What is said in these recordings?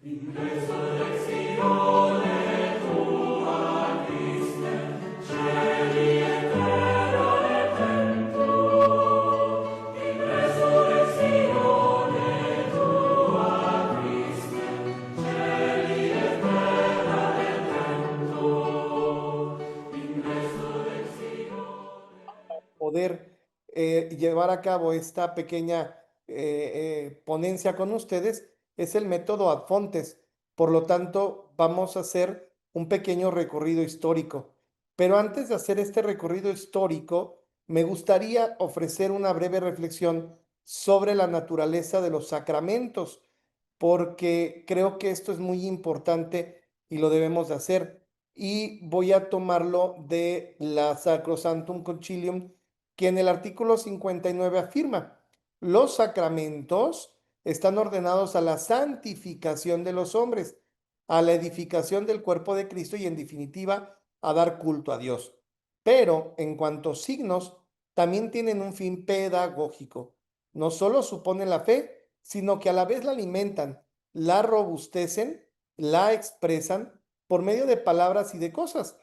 In resurrectione tua Christe, celi et terra et templo. In resurrectione tua Christe, celi et terra et templo. In resurrectione. Poder llevar a cabo esta pequeña ponencia con ustedes es el método Ad Fontes. Por lo tanto, vamos a hacer un pequeño recorrido histórico. Pero antes de hacer este recorrido histórico, me gustaría ofrecer una breve reflexión sobre la naturaleza de los sacramentos, porque creo que esto es muy importante y lo debemos de hacer. Y voy a tomarlo de la Sacrosanctum Concilium, que en el artículo 59 afirma: los sacramentos están ordenados a la santificación de los hombres, a la edificación del cuerpo de Cristo y, en definitiva, a dar culto a Dios. Pero en cuanto a signos, también tienen un fin pedagógico. No solo suponen la fe, sino que a la vez la alimentan, la robustecen, la expresan por medio de palabras y de cosas.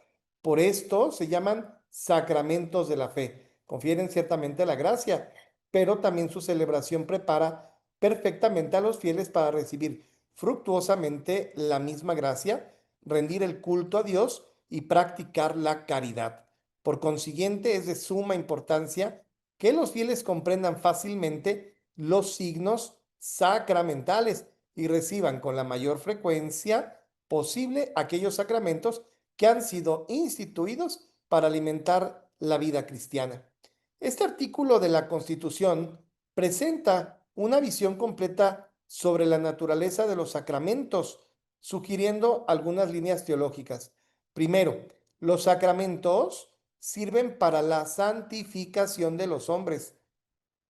Por esto se llaman sacramentos de la fe. Confieren ciertamente la gracia, pero también su celebración prepara perfectamente a los fieles para recibir fructuosamente la misma gracia, rendir el culto a Dios y practicar la caridad. Por consiguiente, es de suma importancia que los fieles comprendan fácilmente los signos sacramentales y reciban con la mayor frecuencia posible aquellos sacramentos que han sido instituidos para alimentar la vida cristiana. Este artículo de la Constitución presenta una visión completa sobre la naturaleza de los sacramentos, sugiriendo algunas líneas teológicas. Primero, los sacramentos sirven para la santificación de los hombres.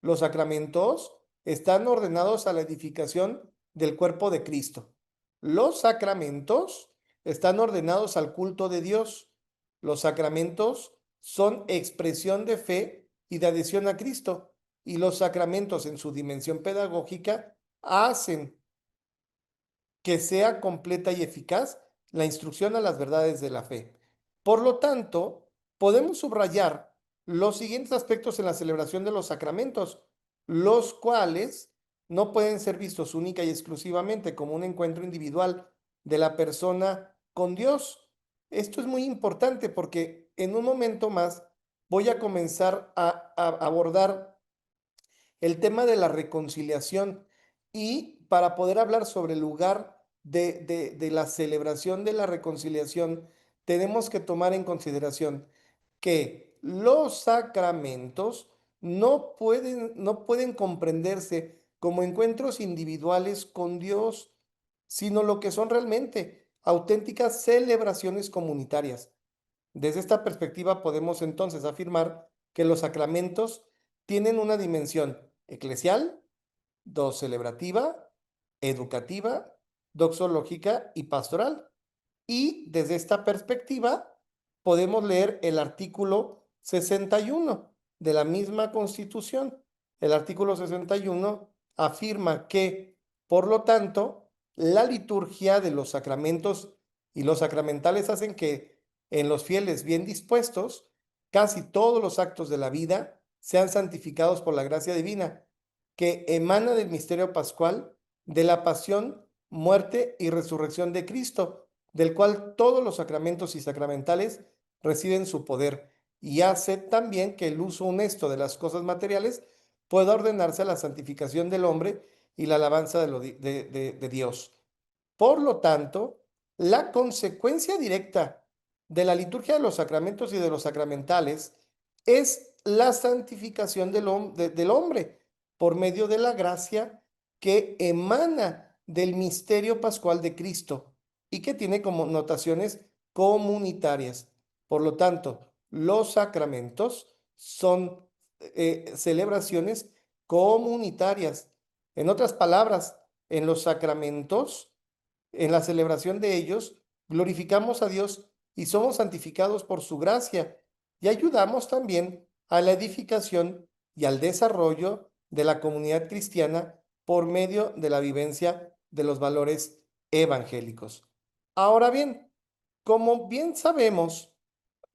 Los sacramentos están ordenados a la edificación del cuerpo de Cristo. Los sacramentos están ordenados al culto de Dios. Los sacramentos son expresión de fe y de adhesión a Cristo. Y los sacramentos, en su dimensión pedagógica, hacen que sea completa y eficaz la instrucción a las verdades de la fe. Por lo tanto, podemos subrayar los siguientes aspectos en la celebración de los sacramentos, los cuales no pueden ser vistos única y exclusivamente como un encuentro individual de la persona con Dios. Esto es muy importante porque en un momento más voy a comenzar a abordar el tema de la reconciliación, y para poder hablar sobre el lugar de la celebración de la reconciliación, tenemos que tomar en consideración que los sacramentos no pueden comprenderse como encuentros individuales con Dios, sino lo que son realmente auténticas celebraciones comunitarias. Desde esta perspectiva podemos entonces afirmar que los sacramentos tienen una dimensión eclesial, dos celebrativa, educativa, doxológica y pastoral. Y desde esta perspectiva podemos leer el artículo 61 de la misma Constitución. El artículo 61 afirma que, por lo tanto, la liturgia de los sacramentos y los sacramentales hacen que en los fieles bien dispuestos casi todos los actos de la vida sean santificados por la gracia divina, que emana del misterio pascual, de la pasión, muerte y resurrección de Cristo, del cual todos los sacramentos y sacramentales reciben su poder, y hace también que el uso honesto de las cosas materiales pueda ordenarse a la santificación del hombre y la alabanza de Dios. Por lo tanto, la consecuencia directa de la liturgia de los sacramentos y de los sacramentales es la santificación del hombre por medio de la gracia que emana del misterio pascual de Cristo y que tiene como notaciones comunitarias. Por lo tanto, los sacramentos son celebraciones comunitarias. En otras palabras, en los sacramentos, en la celebración de ellos, glorificamos a Dios y somos santificados por su gracia, y ayudamos también a la edificación y al desarrollo de la comunidad cristiana por medio de la vivencia de los valores evangélicos. Ahora bien, como bien sabemos,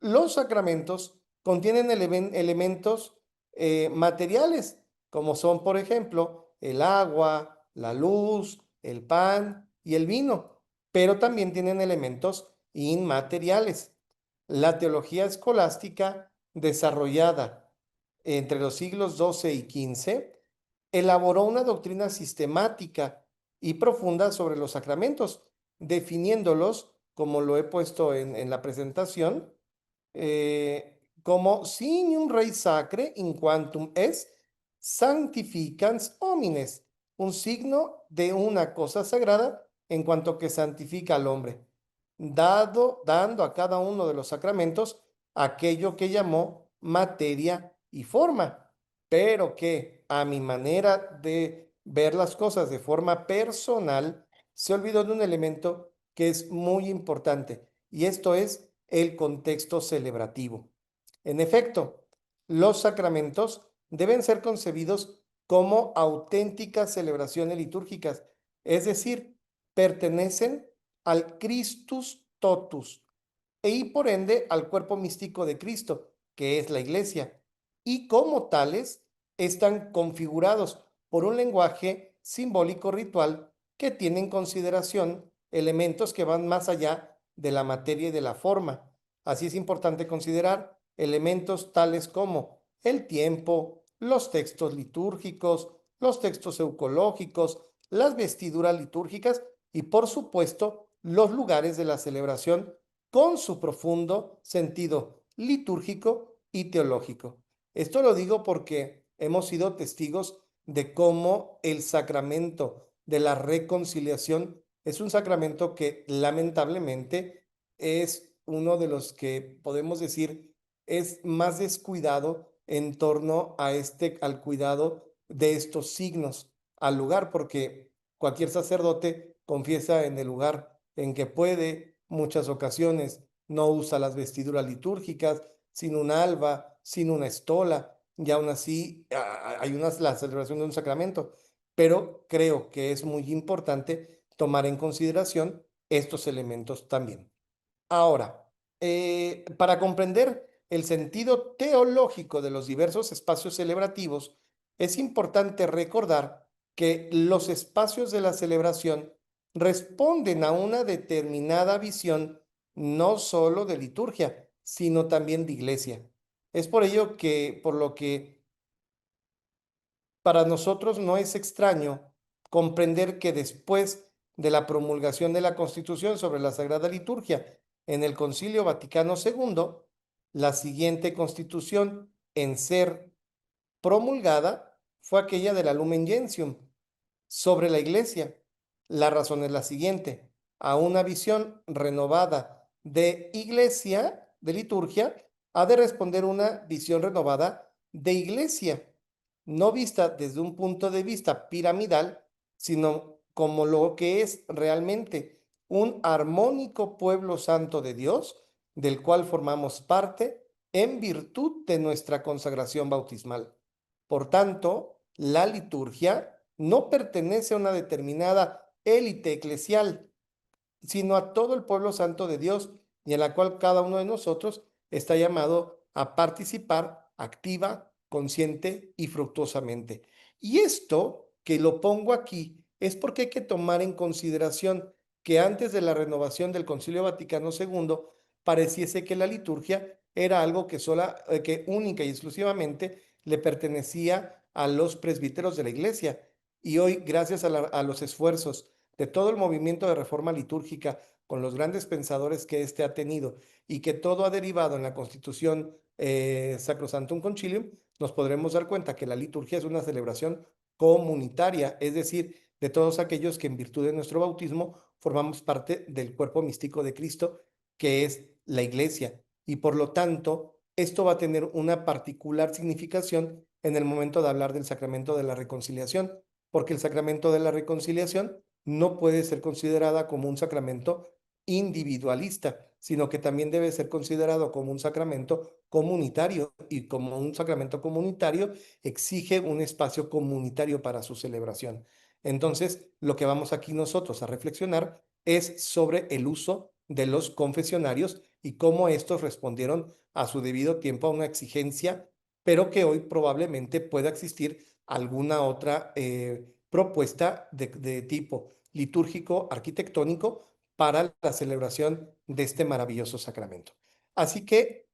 los sacramentos contienen elementos materiales, como son, por ejemplo, el agua, la luz, el pan y el vino, pero también tienen elementos inmateriales. La teología escolástica, desarrollada entre los siglos XII y XV, elaboró una doctrina sistemática y profunda sobre los sacramentos, definiéndolos, como lo he puesto en la presentación, como signium rei sacre in quantum es sanctificans homines, un signo de una cosa sagrada en cuanto que santifica al hombre, dando a cada uno de los sacramentos aquello que llamó materia y forma, pero que a mi manera de ver las cosas de forma personal, se olvidó de un elemento que es muy importante, y esto es el contexto celebrativo. En efecto, los sacramentos deben ser concebidos como auténticas celebraciones litúrgicas, es decir, pertenecen al Christus totus y por ende al cuerpo místico de Cristo, que es la iglesia, y como tales están configurados por un lenguaje simbólico ritual que tiene en consideración elementos que van más allá de la materia y de la forma. Así es importante considerar elementos tales como el tiempo, los textos litúrgicos, los textos eucológicos, las vestiduras litúrgicas y por supuesto los lugares de la celebración con su profundo sentido litúrgico y teológico. Esto lo digo porque hemos sido testigos de cómo el sacramento de la reconciliación es un sacramento que lamentablemente es uno de los que podemos decir es más descuidado en torno a al cuidado de estos signos al lugar, porque cualquier sacerdote confiesa en el lugar en que puede, muchas ocasiones no usa las vestiduras litúrgicas, sin un alba, sin una estola, y aún así hay la celebración de un sacramento, pero creo que es muy importante tomar en consideración estos elementos también. Ahora, para comprender el sentido teológico de los diversos espacios celebrativos, es importante recordar que los espacios de la celebración responden a una determinada visión no solo de liturgia, sino también de iglesia. Es por ello que, por lo que para nosotros no es extraño comprender que después de la promulgación de la Constitución sobre la Sagrada Liturgia en el Concilio Vaticano II, la siguiente constitución en ser promulgada fue aquella de la Lumen Gentium sobre la Iglesia. La razón es la siguiente: a una visión renovada de Iglesia, de liturgia, ha de responder una visión renovada de Iglesia, no vista desde un punto de vista piramidal, sino como lo que es realmente un armónico pueblo santo de Dios, del cual formamos parte en virtud de nuestra consagración bautismal. Por tanto, la liturgia no pertenece a una determinada élite eclesial, sino a todo el pueblo santo de Dios, y en la cual cada uno de nosotros está llamado a participar activa, consciente y fructuosamente. Y esto que lo pongo aquí es porque hay que tomar en consideración que antes de la renovación del Concilio Vaticano II pareciese que la liturgia era algo que única y exclusivamente le pertenecía a los presbíteros de la iglesia. Y hoy, gracias a los esfuerzos de todo el movimiento de reforma litúrgica, con los grandes pensadores que éste ha tenido y que todo ha derivado en la Constitución Sacrosanctum Concilium, nos podremos dar cuenta que la liturgia es una celebración comunitaria, es decir, de todos aquellos que en virtud de nuestro bautismo formamos parte del cuerpo místico de Cristo, que es la iglesia. Y por lo tanto, esto va a tener una particular significación en el momento de hablar del sacramento de la reconciliación, porque el sacramento de la reconciliación no puede ser considerada como un sacramento individualista, sino que también debe ser considerado como un sacramento comunitario, y como un sacramento comunitario exige un espacio comunitario para su celebración. Entonces, lo que vamos aquí nosotros a reflexionar es sobre el uso de los confesionarios y cómo estos respondieron a su debido tiempo a una exigencia, pero que hoy probablemente pueda existir alguna otra propuesta de tipo litúrgico, arquitectónico para la celebración de este maravilloso sacramento. Así que,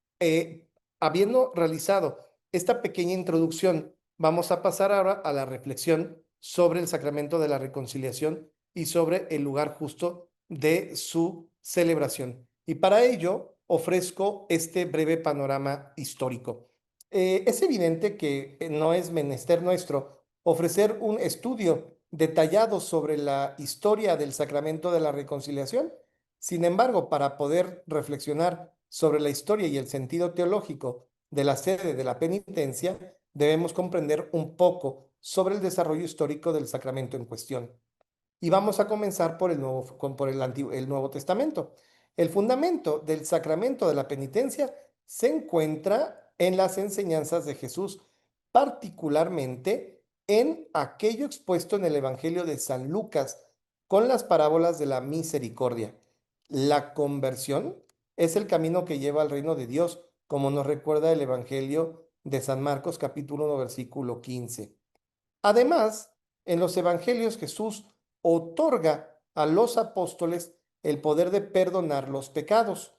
habiendo realizado esta pequeña introducción, vamos a pasar ahora a la reflexión sobre el sacramento de la reconciliación y sobre el lugar justo de su celebración. Y para ello ofrezco este breve panorama histórico. Es evidente que no es menester nuestro ofrecer un estudio detallado sobre la historia del sacramento de la reconciliación. Sin embargo, para poder reflexionar sobre la historia y el sentido teológico de la sede de la penitencia, debemos comprender un poco sobre el desarrollo histórico del sacramento en cuestión. Y vamos a comenzar por el Nuevo Testamento. El fundamento del sacramento de la penitencia se encuentra en las enseñanzas de Jesús, particularmente en aquello expuesto en el Evangelio de San Lucas con las parábolas de la misericordia. La conversión es el camino que lleva al reino de Dios, como nos recuerda el Evangelio de San Marcos capítulo 1 versículo 15. Además, en los evangelios Jesús otorga a los apóstoles el poder de perdonar los pecados,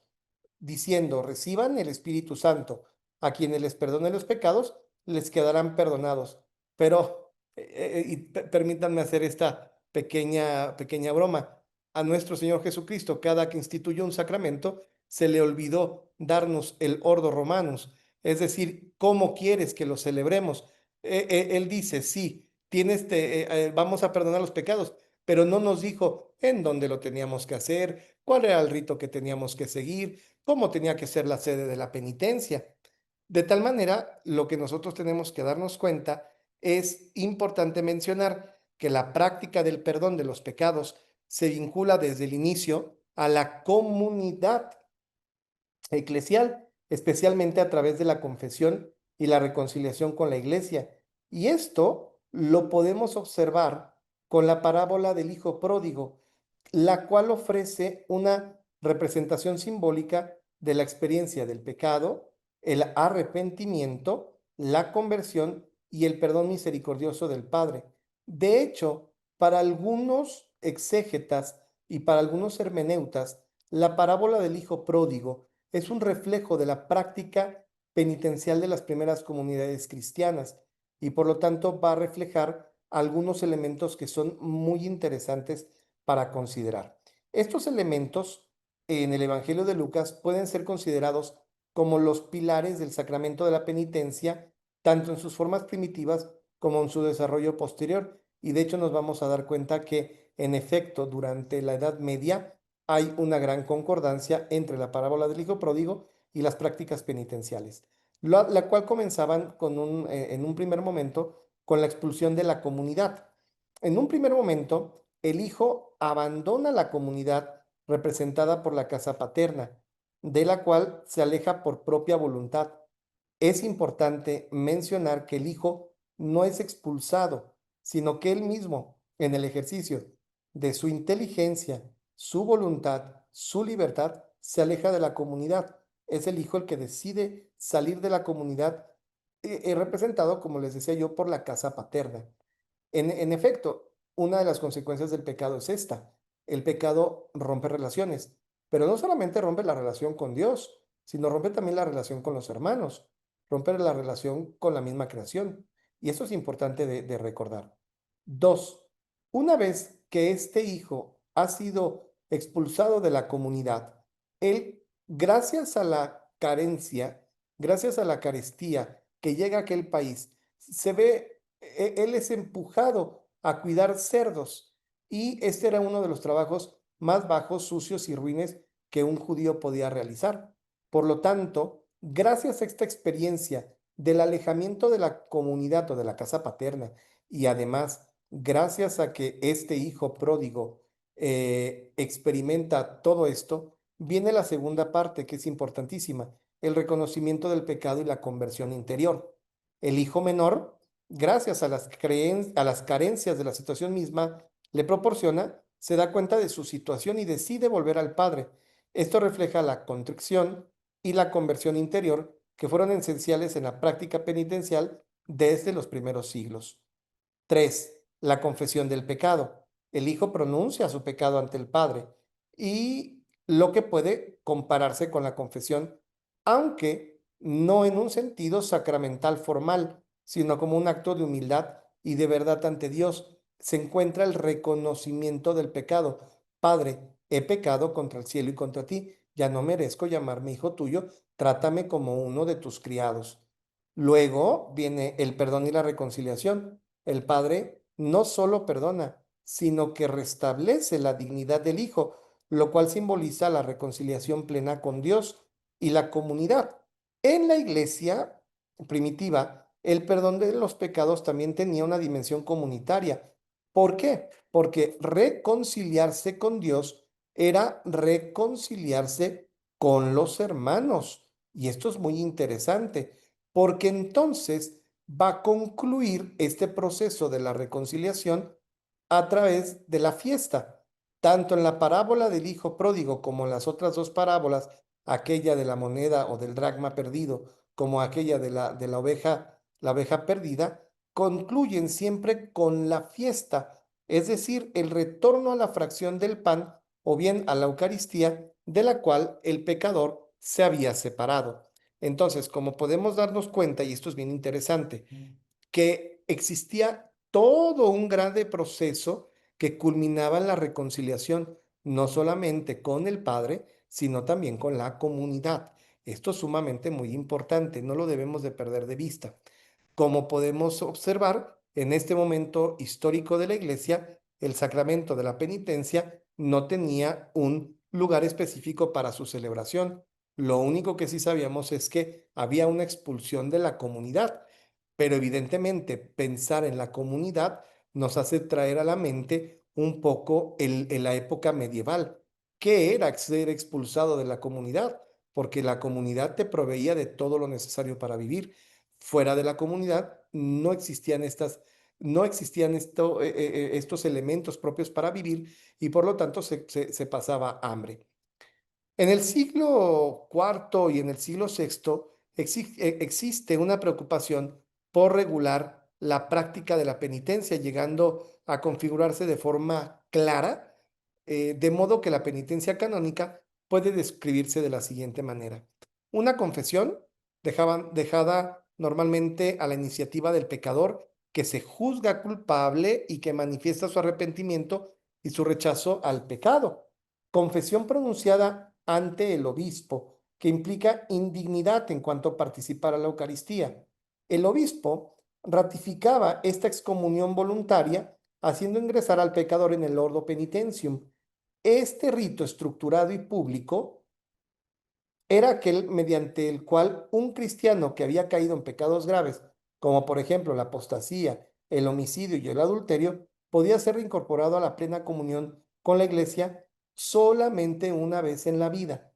diciendo, reciban el Espíritu Santo. A quienes les perdonen los pecados, les quedarán perdonados. Pero, permítanme hacer esta pequeña broma. A nuestro Señor Jesucristo, cada que instituyó un sacramento, se le olvidó darnos el Ordo Romanus, es decir, ¿cómo quieres que lo celebremos? Él dice, sí, vamos a perdonar los pecados, pero no nos dijo en dónde lo teníamos que hacer, cuál era el rito que teníamos que seguir, cómo tenía que ser la sede de la penitencia. De tal manera, lo que nosotros tenemos que darnos cuenta es importante mencionar que la práctica del perdón de los pecados se vincula desde el inicio a la comunidad eclesial, especialmente a través de la confesión y la reconciliación con la iglesia. Y esto lo podemos observar con la parábola del hijo pródigo, la cual ofrece una representación simbólica de la experiencia del pecado, el arrepentimiento, la conversión y el perdón misericordioso del Padre. De hecho, para algunos exégetas y para algunos hermeneutas, la parábola del hijo pródigo es un reflejo de la práctica penitencial de las primeras comunidades cristianas y por lo tanto va a reflejar algunos elementos que son muy interesantes para considerar. Estos elementos en el Evangelio de Lucas pueden ser considerados como los pilares del sacramento de la penitencia, tanto en sus formas primitivas como en su desarrollo posterior. Y de hecho nos vamos a dar cuenta que, en efecto, durante la Edad Media hay una gran concordancia entre la parábola del hijo pródigo y las prácticas penitenciales, la cual comenzaban en un primer momento con la expulsión de la comunidad. En un primer momento, el hijo abandona la comunidad representada por la casa paterna, de la cual se aleja por propia voluntad. Es importante mencionar que el hijo no es expulsado, sino que él mismo, en el ejercicio de su inteligencia, su voluntad, su libertad, se aleja de la comunidad. Es el hijo el que decide salir de la comunidad, representado, como les decía yo, por la casa paterna. En efecto, una de las consecuencias del pecado es esta. El pecado rompe relaciones, pero no solamente rompe la relación con Dios, sino rompe también la relación con los hermanos, rompe la relación con la misma creación. Y eso es importante de recordar. Dos, una vez que este hijo ha sido expulsado de la comunidad, él, gracias a la carencia, gracias a la carestía que llega a aquel país, se ve él es empujado a cuidar cerdos y este era uno de los trabajos más bajos, sucios y ruines que un judío podía realizar. Por lo tanto, gracias a esta experiencia del alejamiento de la comunidad o de la casa paterna y además gracias a que este hijo pródigo experimenta todo esto, viene la segunda parte que es importantísima, el reconocimiento del pecado y la conversión interior. El hijo menor gracias a a las carencias de la situación misma le proporciona, se da cuenta de su situación y decide volver al Padre. Esto refleja la contrición y la conversión interior que fueron esenciales en la práctica penitencial desde los primeros siglos. 3. La confesión del pecado. El hijo pronuncia su pecado ante el padre y lo que puede compararse con la confesión, aunque no en un sentido sacramental formal, sino como un acto de humildad y de verdad ante Dios. Se encuentra el reconocimiento del pecado. Padre, he pecado contra el cielo y contra ti. Ya no merezco llamarme hijo tuyo. Trátame como uno de tus criados. Luego viene el perdón y la reconciliación. El Padre no solo perdona, sino que restablece la dignidad del Hijo, lo cual simboliza la reconciliación plena con Dios y la comunidad. En la iglesia primitiva, el perdón de los pecados también tenía una dimensión comunitaria. ¿Por qué? Porque reconciliarse con Dios era reconciliarse con los hermanos. Y esto es muy interesante, porque entonces va a concluir este proceso de la reconciliación a través de la fiesta. Tanto en la parábola del hijo pródigo como en las otras dos parábolas, aquella de la moneda o del dracma perdido, como aquella de la oveja perdida, concluyen siempre con la fiesta, es decir, el retorno a la fracción del pan o bien a la Eucaristía, de la cual el pecador se había separado. Entonces, como podemos darnos cuenta, y esto es bien interesante, que existía todo un grande proceso que culminaba en la reconciliación, no solamente con el Padre, sino también con la comunidad. Esto es sumamente muy importante, no lo debemos de perder de vista. Como podemos observar, en este momento histórico de la Iglesia, el sacramento de la penitencia no tenía un lugar específico para su celebración. Lo único que sí sabíamos es que había una expulsión de la comunidad, pero evidentemente pensar en la comunidad nos hace traer a la mente un poco en la época medieval. ¿Qué era ser expulsado de la comunidad? Porque la comunidad te proveía de todo lo necesario para vivir. Fuera de la comunidad no existían estos elementos propios para vivir y por lo tanto se pasaba hambre. En el siglo cuarto y en el siglo sexto existe una preocupación por regular la práctica de la penitencia, llegando a configurarse de forma clara, de modo que la penitencia canónica puede describirse de la siguiente manera. Una confesión dejada normalmente a la iniciativa del pecador que se juzga culpable y que manifiesta su arrepentimiento y su rechazo al pecado. Confesión pronunciada ante el obispo, que implica indignidad en cuanto a participar a la Eucaristía. El obispo ratificaba esta excomunión voluntaria, haciendo ingresar al pecador en el ordo penitentium. Este rito estructurado y público era aquel mediante el cual un cristiano que había caído en pecados graves, como por ejemplo la apostasía, el homicidio y el adulterio, podía ser reincorporado a la plena comunión con la iglesia solamente una vez en la vida.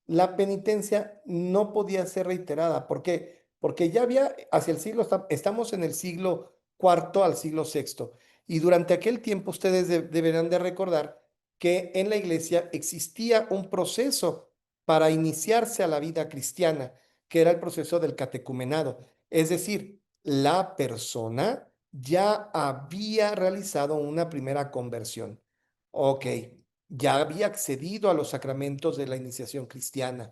La penitencia no podía ser reiterada. ¿Por qué? Porque ya había hacia el siglo, estamos en el siglo cuarto al siglo sexto, y durante aquel tiempo ustedes deberán de recordar que en la iglesia existía un proceso para iniciarse a la vida cristiana, que era el proceso del catecumenado. Es decir, la persona ya había realizado una primera conversión. Ok, ya había accedido a los sacramentos de la iniciación cristiana,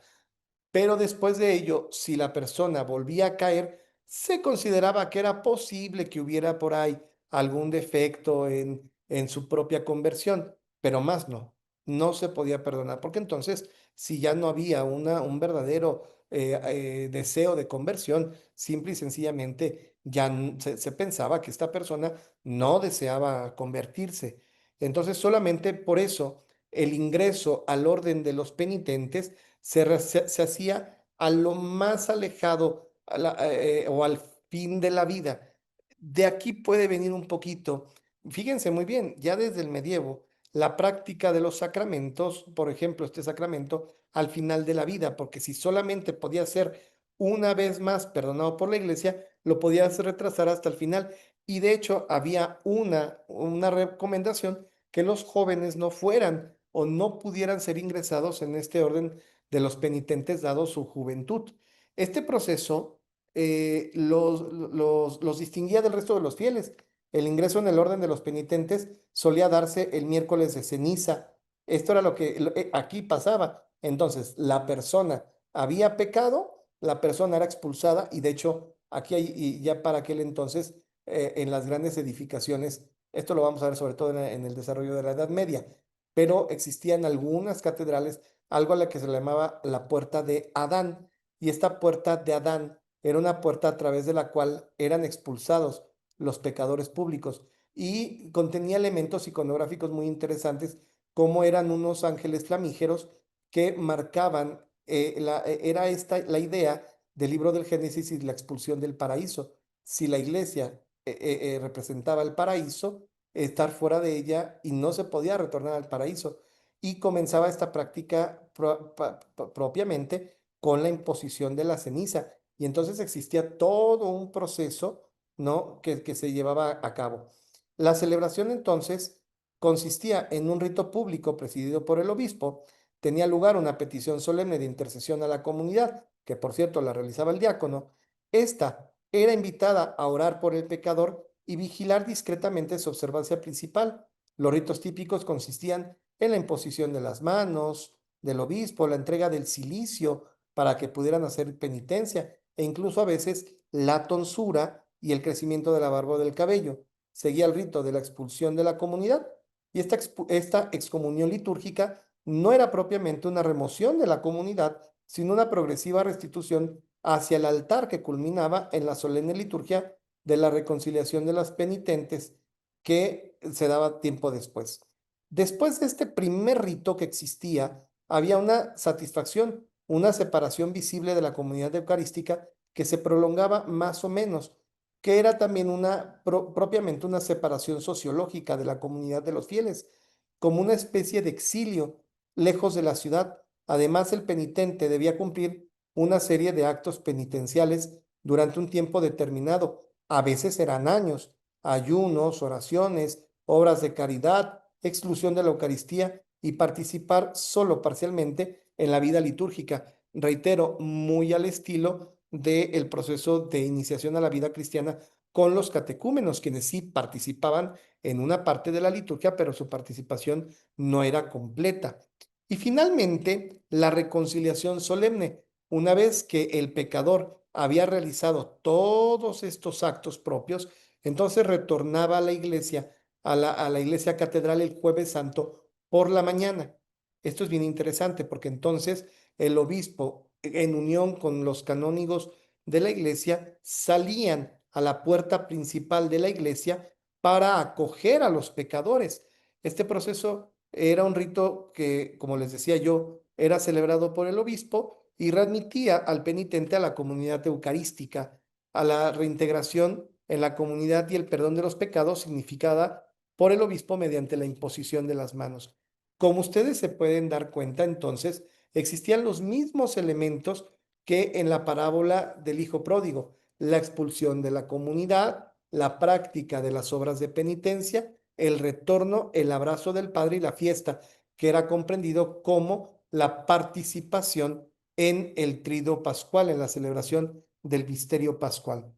pero después de ello, si la persona volvía a caer, se consideraba que era posible que hubiera por ahí algún defecto en su propia conversión, pero más no, no se podía perdonar, porque entonces, si ya no había un verdadero deseo de conversión, simple y sencillamente ya se pensaba que esta persona no deseaba convertirse. Entonces, solamente por eso el ingreso al orden de los penitentes se hacía a lo más alejado o al fin de la vida. De aquí puede venir un poquito, fíjense muy bien, ya desde el medievo, la práctica de los sacramentos, por ejemplo, este sacramento al final de la vida, porque si solamente podía ser una vez más perdonado por la iglesia, lo podías retrasar hasta el final. Y de hecho, había una recomendación que los jóvenes no fueran o no pudieran ser ingresados en este orden de los penitentes dado su juventud. Este proceso los distinguía del resto de los fieles. El ingreso en el orden de los penitentes solía darse el miércoles de ceniza. Esto era lo que aquí pasaba. Entonces, la persona había pecado, la persona era expulsada y de hecho, aquí hay, y ya para aquel entonces, en las grandes edificaciones, esto lo vamos a ver sobre todo en el desarrollo de la Edad Media, pero existían algunas catedrales, algo a la que se le llamaba la puerta de Adán, y esta puerta de Adán era una puerta a través de la cual eran expulsados los pecadores públicos y contenía elementos iconográficos muy interesantes, como eran unos ángeles flamígeros que marcaban, era esta la idea del libro del Génesis y la expulsión del paraíso. Si la iglesia representaba el paraíso, estar fuera de ella y no se podía retornar al paraíso. Y comenzaba esta práctica propiamente con la imposición de la ceniza. Y entonces existía todo un proceso, ¿no? que se llevaba a cabo. La celebración entonces consistía en un rito público presidido por el obispo. Tenía lugar una petición solemne de intercesión a la comunidad, que por cierto la realizaba el diácono. Esta era invitada a orar por el pecador y vigilar discretamente su observancia principal. Los ritos típicos consistían en la imposición de las manos del obispo, la entrega del cilicio para que pudieran hacer penitencia e incluso a veces la tonsura y el crecimiento de la barba o del cabello. Seguía el rito de la expulsión de la comunidad y esta excomunión litúrgica no era propiamente una remoción de la comunidad, sino una progresiva restitución hacia el altar que culminaba en la solemne liturgia de la reconciliación de las penitentes que se daba tiempo después. Después de este primer rito que existía, había una satisfacción, una separación visible de la comunidad eucarística que se prolongaba más o menos, que era también propiamente una separación sociológica de la comunidad de los fieles, como una especie de exilio lejos de la ciudad. Además, el penitente debía cumplir una serie de actos penitenciales durante un tiempo determinado. A veces eran años, ayunos, oraciones, obras de caridad, exclusión de la Eucaristía y participar solo parcialmente en la vida litúrgica. Reitero, muy al estilo del proceso de iniciación a la vida cristiana con los catecúmenos, quienes sí participaban en una parte de la liturgia, pero su participación no era completa. Y finalmente, la reconciliación solemne. Una vez que el pecador había realizado todos estos actos propios, entonces retornaba a la iglesia, a la iglesia catedral el jueves santo por la mañana. Esto es bien interesante porque entonces el obispo, en unión con los canónigos de la iglesia, salían a la puerta principal de la iglesia para acoger a los pecadores. Este proceso era un rito que, como les decía yo, era celebrado por el obispo y readmitía al penitente a la comunidad eucarística, a la reintegración en la comunidad y el perdón de los pecados significada por el obispo mediante la imposición de las manos. Como ustedes se pueden dar cuenta, entonces, existían los mismos elementos que en la parábola del hijo pródigo, la expulsión de la comunidad, la práctica de las obras de penitencia, el retorno, el abrazo del Padre y la fiesta, que era comprendido como la participación en el trido pascual, en la celebración del misterio pascual.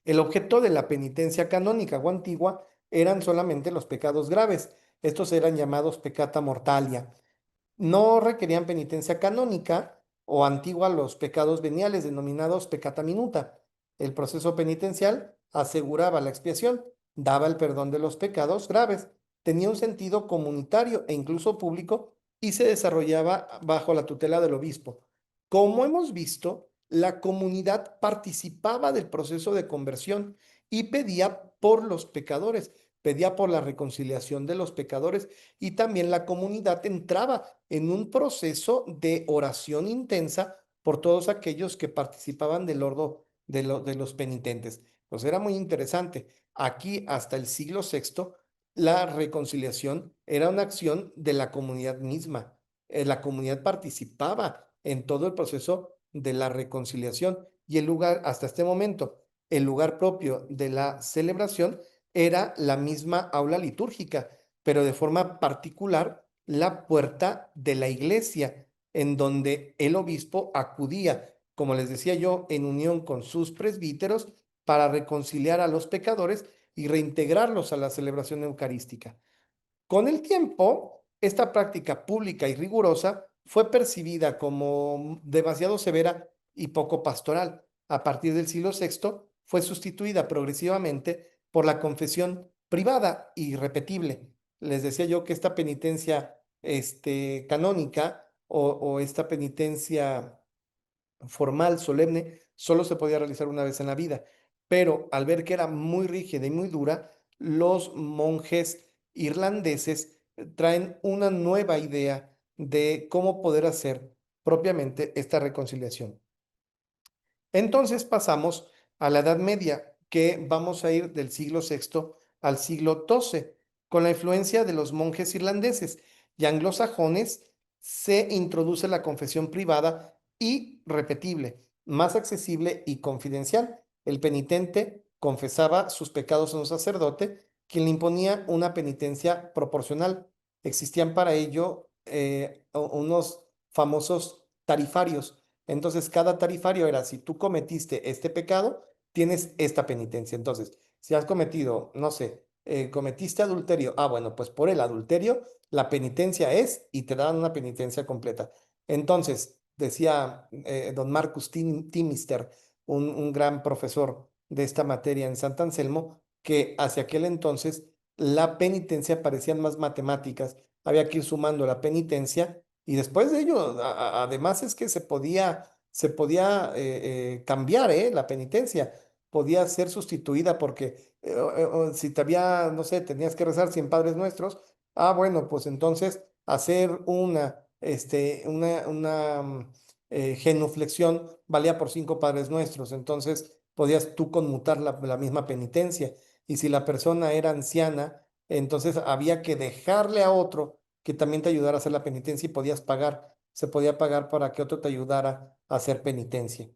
El objeto de la penitencia canónica o antigua eran solamente los pecados graves. Estos eran llamados peccata mortalia. No requerían penitencia canónica o antigua los pecados veniales denominados peccata minuta. El proceso penitencial aseguraba la expiación, daba el perdón de los pecados graves, tenía un sentido comunitario e incluso público y se desarrollaba bajo la tutela del obispo. Como hemos visto, la comunidad participaba del proceso de conversión y pedía por los pecadores, pedía por la reconciliación de los pecadores y también la comunidad entraba en un proceso de oración intensa por todos aquellos que participaban del ordo de los penitentes. Pues era muy interesante. Aquí hasta el siglo VI, la reconciliación era una acción de la comunidad misma. La comunidad participaba en todo el proceso de la reconciliación y el lugar, hasta este momento, el lugar propio de la celebración era la misma aula litúrgica, pero de forma particular la puerta de la iglesia, en donde el obispo acudía, como les decía yo, en unión con sus presbíteros para reconciliar a los pecadores y reintegrarlos a la celebración eucarística. Con el tiempo, esta práctica pública y rigurosa fue percibida como demasiado severa y poco pastoral. A partir del siglo VI fue sustituida progresivamente por la confesión privada y repetible. Les decía yo que esta penitencia canónica o esta penitencia formal, solemne, solo se podía realizar una vez en la vida. Pero al ver que era muy rígida y muy dura, los monjes irlandeses traen una nueva idea de cómo poder hacer propiamente esta reconciliación. Entonces pasamos a la Edad Media, que vamos a ir del siglo VI al siglo XII, con la influencia de los monjes irlandeses y anglosajones. Se introduce la confesión privada y repetible, más accesible y confidencial. El penitente confesaba sus pecados a un sacerdote, quien le imponía una penitencia proporcional. Existían para ello unos famosos tarifarios. Entonces, cada tarifario era, si tú cometiste este pecado, tienes esta penitencia. Entonces, si has cometido, no sé, cometiste adulterio, bueno, pues por el adulterio, la penitencia es, y te dan una penitencia completa. Entonces, decía don Marcus Timister, un gran profesor de esta materia en Sant Anselmo, que hacia aquel entonces la penitencia parecían más matemáticas. Había que ir sumando la penitencia y después de ello, además es que se podía cambiar la penitencia, podía ser sustituida porque si te había, no sé, tenías que rezar 100 Padres Nuestros, bueno, pues entonces hacer una genuflexión valía por 5 Padres Nuestros, entonces podías tú conmutar la misma penitencia. Y si la persona era anciana, entonces había que dejarle a otro que también te ayudara a hacer la penitencia y podías pagar, se podía pagar para que otro te ayudara a hacer penitencia.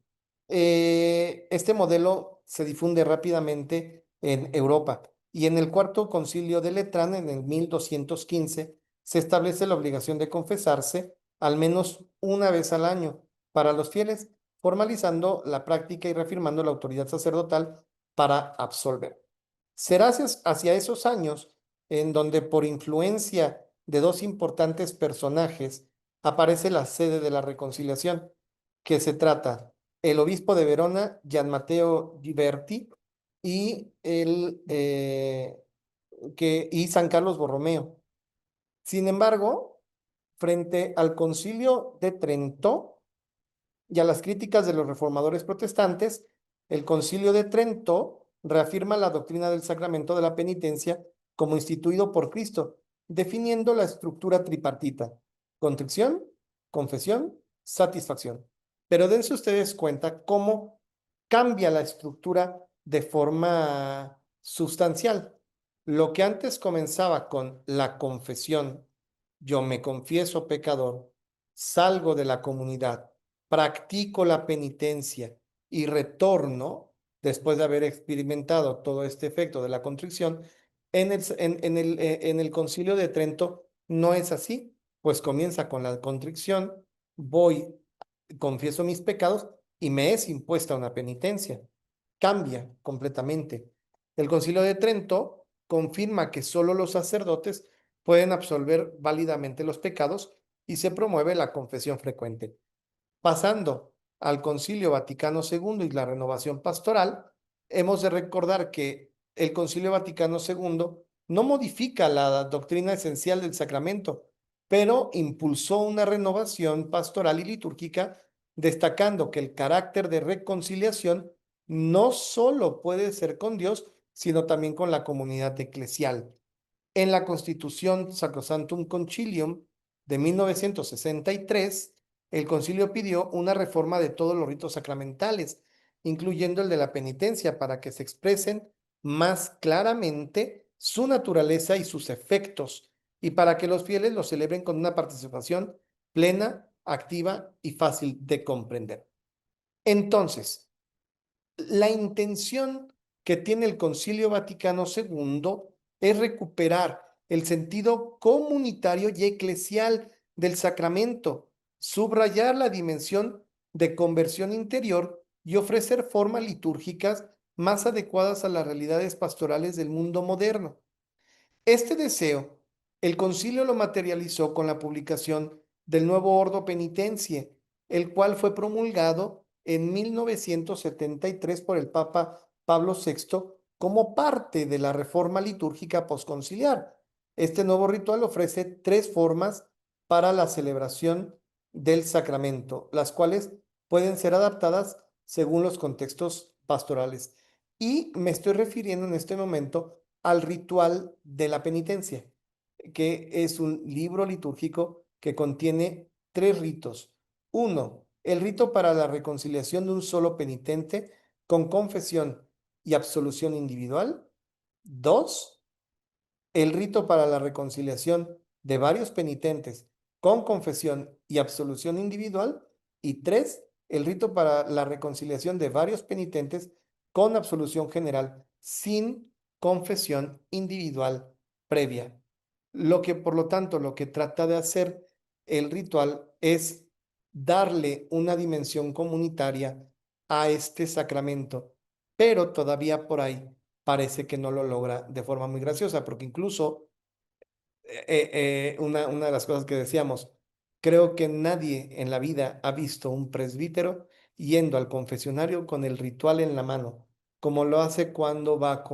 Este modelo se difunde rápidamente en Europa y en el Cuarto Concilio de Letrán, en el 1215, se establece la obligación de confesarse al menos una vez al año para los fieles, formalizando la práctica y reafirmando la autoridad sacerdotal para absolver. Será hacia esos años en donde por influencia de dos importantes personajes aparece la sede de la reconciliación, que se trata el obispo de Verona, Gian Matteo Ghiberti, y, y San Carlos Borromeo. Sin embargo, frente al concilio de Trento y a las críticas de los reformadores protestantes, el Concilio de Trento reafirma la doctrina del sacramento de la penitencia como instituido por Cristo, definiendo la estructura tripartita: contrición, confesión, satisfacción. Pero dense ustedes cuenta cómo cambia la estructura de forma sustancial. Lo que antes comenzaba con la confesión: yo me confieso pecador, salgo de la comunidad, practico la penitencia y retorno después de haber experimentado todo este efecto de la contrición. En el Concilio de Trento no es así, pues comienza con la contrición, voy, confieso mis pecados y me es impuesta una penitencia. Cambia completamente. El Concilio de Trento confirma que solo los sacerdotes pueden absolver válidamente los pecados y se promueve la confesión frecuente. Pasando al Concilio Vaticano II y la renovación pastoral, hemos de recordar que el Concilio Vaticano II no modifica la doctrina esencial del sacramento, pero impulsó una renovación pastoral y litúrgica, destacando que el carácter de reconciliación no solo puede ser con Dios, sino también con la comunidad eclesial. En la Constitución Sacrosanctum Concilium de 1963, el concilio pidió una reforma de todos los ritos sacramentales, incluyendo el de la penitencia, para que se expresen más claramente su naturaleza y sus efectos, y para que los fieles lo celebren con una participación plena, activa y fácil de comprender. Entonces, la intención que tiene el Concilio Vaticano II es recuperar el sentido comunitario y eclesial del sacramento, subrayar la dimensión de conversión interior y ofrecer formas litúrgicas más adecuadas a las realidades pastorales del mundo moderno. Este deseo, el concilio lo materializó con la publicación del nuevo Ordo Penitencie, el cual fue promulgado en 1973 por el Papa Pablo VI como parte de la reforma litúrgica posconciliar. Este nuevo ritual ofrece tres formas para la celebración del sacramento, las cuales pueden ser adaptadas según los contextos pastorales. Y me estoy refiriendo en este momento al ritual de la penitencia, que es un libro litúrgico que contiene tres ritos. Uno, el rito para la reconciliación de un solo penitente con confesión y absolución individual. Dos, el rito para la reconciliación de varios penitentes con confesión y absolución individual. Y tres, el rito para la reconciliación de varios penitentes con absolución general sin confesión individual previa. Lo que, por lo tanto, lo que trata de hacer el ritual es darle una dimensión comunitaria a este sacramento, pero todavía por ahí parece que no lo logra de forma muy graciosa, porque incluso una de las cosas que decíamos, creo que nadie en la vida ha visto un presbítero yendo al confesionario con el ritual en la mano, como lo hace cuando va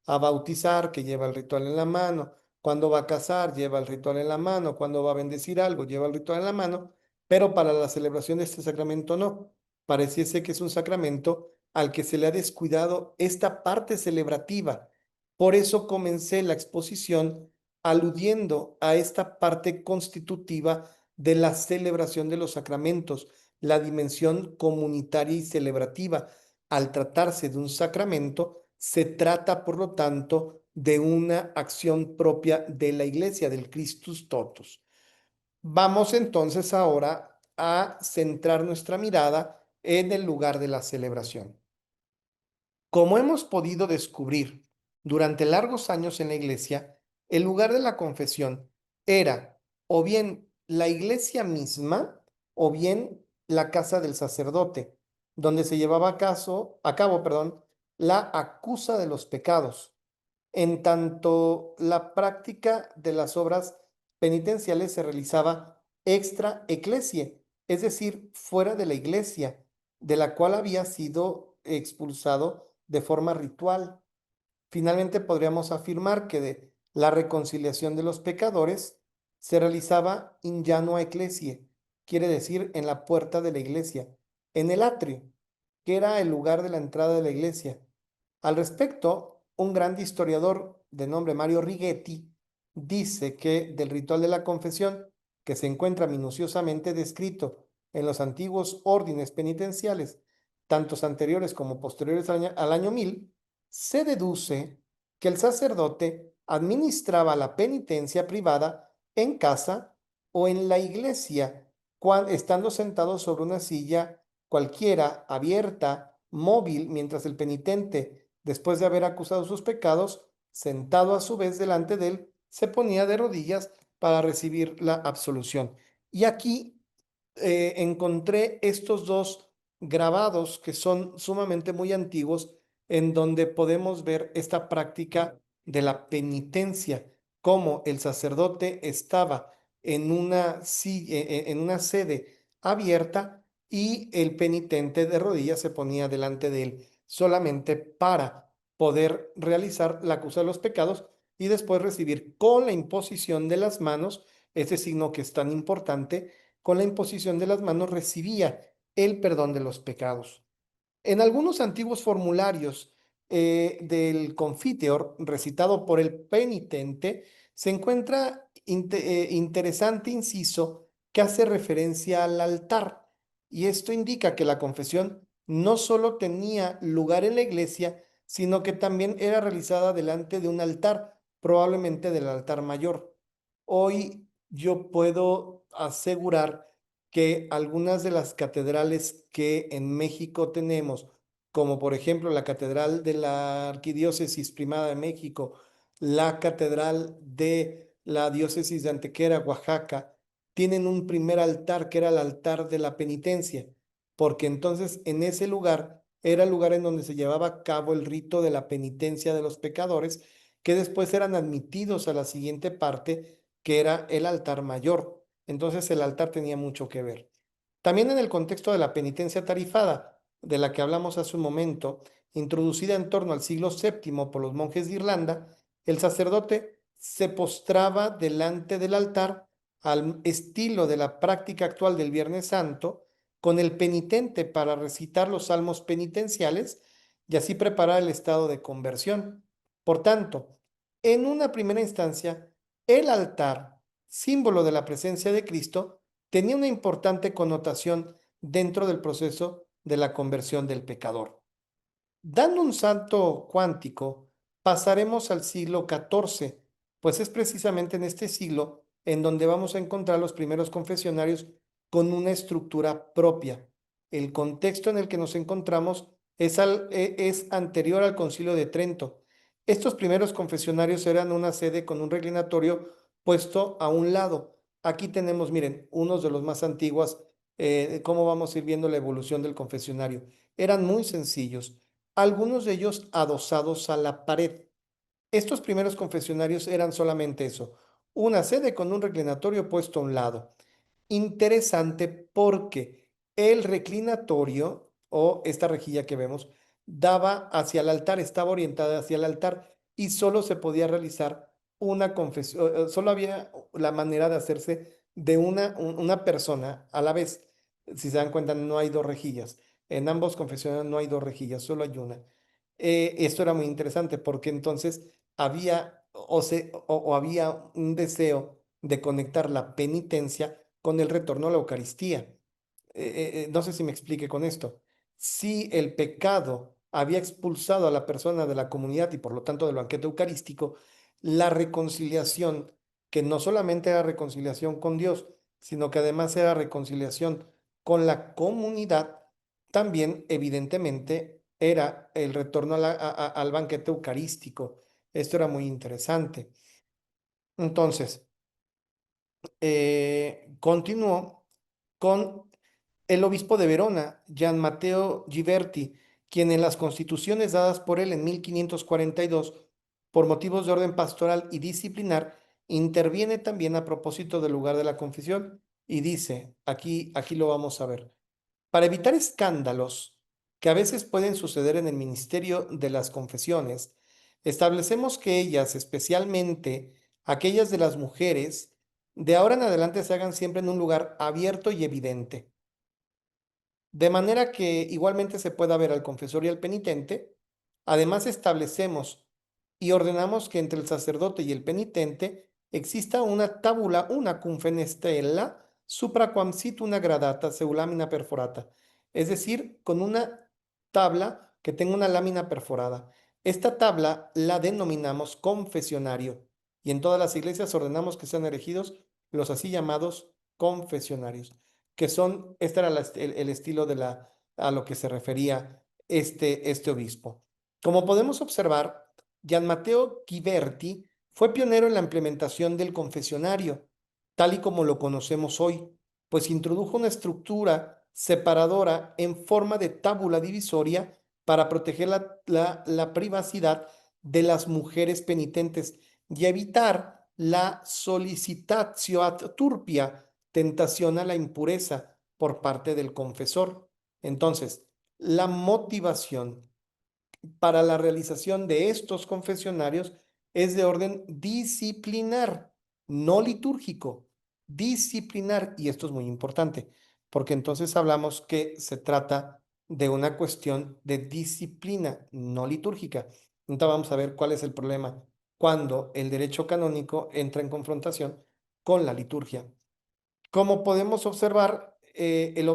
a bautizar, que lleva el ritual en la mano, cuando va a casar, lleva el ritual en la mano, cuando va a bendecir algo, lleva el ritual en la mano, pero para la celebración de este sacramento no. Pareciese que es un sacramento al que se le ha descuidado esta parte celebrativa. Por eso comencé la exposición aludiendo a esta parte constitutiva de la celebración de los sacramentos, la dimensión comunitaria y celebrativa. Al tratarse de un sacramento, se trata, por lo tanto, de una acción propia de la Iglesia, del Christus Totus. Vamos entonces ahora a centrar nuestra mirada en el lugar de la celebración. Como hemos podido descubrir durante largos años en la iglesia, el lugar de la confesión era o bien la iglesia misma o bien la casa del sacerdote, donde se llevaba a cabo, la acusa de los pecados. En tanto, la práctica de las obras penitenciales se realizaba extra ecclesiae, es decir, fuera de la iglesia, de la cual había sido expulsado de forma ritual. Finalmente, podríamos afirmar que la reconciliación de los pecadores se realizaba in janua ecclesiae, quiere decir en la puerta de la iglesia, en el atrio, que era el lugar de la entrada de la iglesia. Al respecto, un gran historiador de nombre Mario Righetti dice que del ritual de la confesión, que se encuentra minuciosamente descrito en los antiguos órdenes penitenciales, tantos anteriores como posteriores al año 1000, se deduce que el sacerdote administraba la penitencia privada en casa o en la iglesia, estando sentado sobre una silla cualquiera, abierta, móvil, mientras el penitente, después de haber acusado sus pecados, sentado a su vez delante de él, se ponía de rodillas para recibir la absolución. Y aquí encontré estos dos grabados que son sumamente muy antiguos, en donde podemos ver esta práctica de la penitencia, cómo el sacerdote estaba en una sede abierta y el penitente de rodillas se ponía delante de él solamente para poder realizar la acusa de los pecados y después recibir con la imposición de las manos, ese signo que es tan importante, con la imposición de las manos recibía el perdón de los pecados. En algunos antiguos formularios del Confiteor, recitado por el penitente, se encuentra interesante inciso que hace referencia al altar. Y esto indica que la confesión no solo tenía lugar en la iglesia, sino que también era realizada delante de un altar, probablemente del altar mayor. Hoy yo puedo asegurar que algunas de las catedrales que en México tenemos, como por ejemplo la Catedral de la Arquidiócesis Primada de México, la Catedral de la Diócesis de Antequera, Oaxaca, tienen un primer altar que era el altar de la penitencia, porque entonces en ese lugar era el lugar en donde se llevaba a cabo el rito de la penitencia de los pecadores, que después eran admitidos a la siguiente parte, que era el altar mayor. Entonces el altar tenía mucho que ver. También en el contexto de la penitencia tarifada, de la que hablamos hace un momento, introducida en torno al siglo VII por los monjes de Irlanda, el sacerdote se postraba delante del altar al estilo de la práctica actual del Viernes Santo, con el penitente para recitar los salmos penitenciales y así preparar el estado de conversión. Por tanto, en una primera instancia, el altar, símbolo de la presencia de Cristo, tenía una importante connotación dentro del proceso de la conversión del pecador. Dando un salto cuántico, pasaremos al siglo XIV, pues es precisamente en este siglo en donde vamos a encontrar los primeros confesionarios con una estructura propia. El contexto en el que nos encontramos es anterior al Concilio de Trento. Estos primeros confesionarios eran una sede con un reclinatorio puesto a un lado. Aquí tenemos, miren, unos de los más antiguos, cómo vamos a ir viendo la evolución del confesionario. Eran muy sencillos, algunos de ellos adosados a la pared. Estos primeros confesionarios eran solamente eso, una sede con un reclinatorio puesto a un lado. Interesante porque el reclinatorio o esta rejilla que vemos daba hacia el altar, estaba orientada hacia el altar y solo se podía realizar una confesión, solo había la manera de hacerse de una persona a la vez. Si se dan cuenta, no hay dos rejillas. En ambos confesionarios no hay dos rejillas, solo hay una. Esto era muy interesante porque entonces había o había un deseo de conectar la penitencia con el retorno a la Eucaristía. No sé si me explique con esto. Si el pecado había expulsado a la persona de la comunidad y por lo tanto del banquete eucarístico, la reconciliación, que no solamente era reconciliación con Dios, sino que además era reconciliación con la comunidad, también evidentemente era el retorno al banquete eucarístico. Esto era muy interesante. Entonces, continuó con el obispo de Verona, Gian Matteo Ghiberti, quien en las constituciones dadas por él en 1542, por motivos de orden pastoral y disciplinar, interviene también a propósito del lugar de la confesión y dice, aquí lo vamos a ver, para evitar escándalos que a veces pueden suceder en el ministerio de las confesiones, establecemos que ellas, especialmente aquellas de las mujeres, de ahora en adelante se hagan siempre en un lugar abierto y evidente, de manera que igualmente se pueda ver al confesor y al penitente. Además, establecemos y ordenamos que entre el sacerdote y el penitente exista una tabula, una cum fenestella, supra quam sit una gradata seu lamina perforata, es decir, con una tabla que tenga una lámina perforada. Esta tabla la denominamos confesionario y en todas las iglesias ordenamos que sean erigidos los así llamados confesionarios, que son, este era el estilo a lo que se refería este obispo. Como podemos observar, Gian Matteo Ghiberti fue pionero en la implementación del confesionario, tal y como lo conocemos hoy, pues introdujo una estructura separadora en forma de tábula divisoria para proteger la privacidad de las mujeres penitentes y evitar la solicitatio ad turpia, tentación a la impureza por parte del confesor. Entonces, la motivación para la realización de estos confesionarios es de orden disciplinar, no litúrgico, disciplinar. Y esto es muy importante, porque entonces hablamos que se trata de una cuestión de disciplina, no litúrgica. Entonces vamos a ver cuál es el problema cuando el derecho canónico entra en confrontación con la liturgia. Como podemos observar, el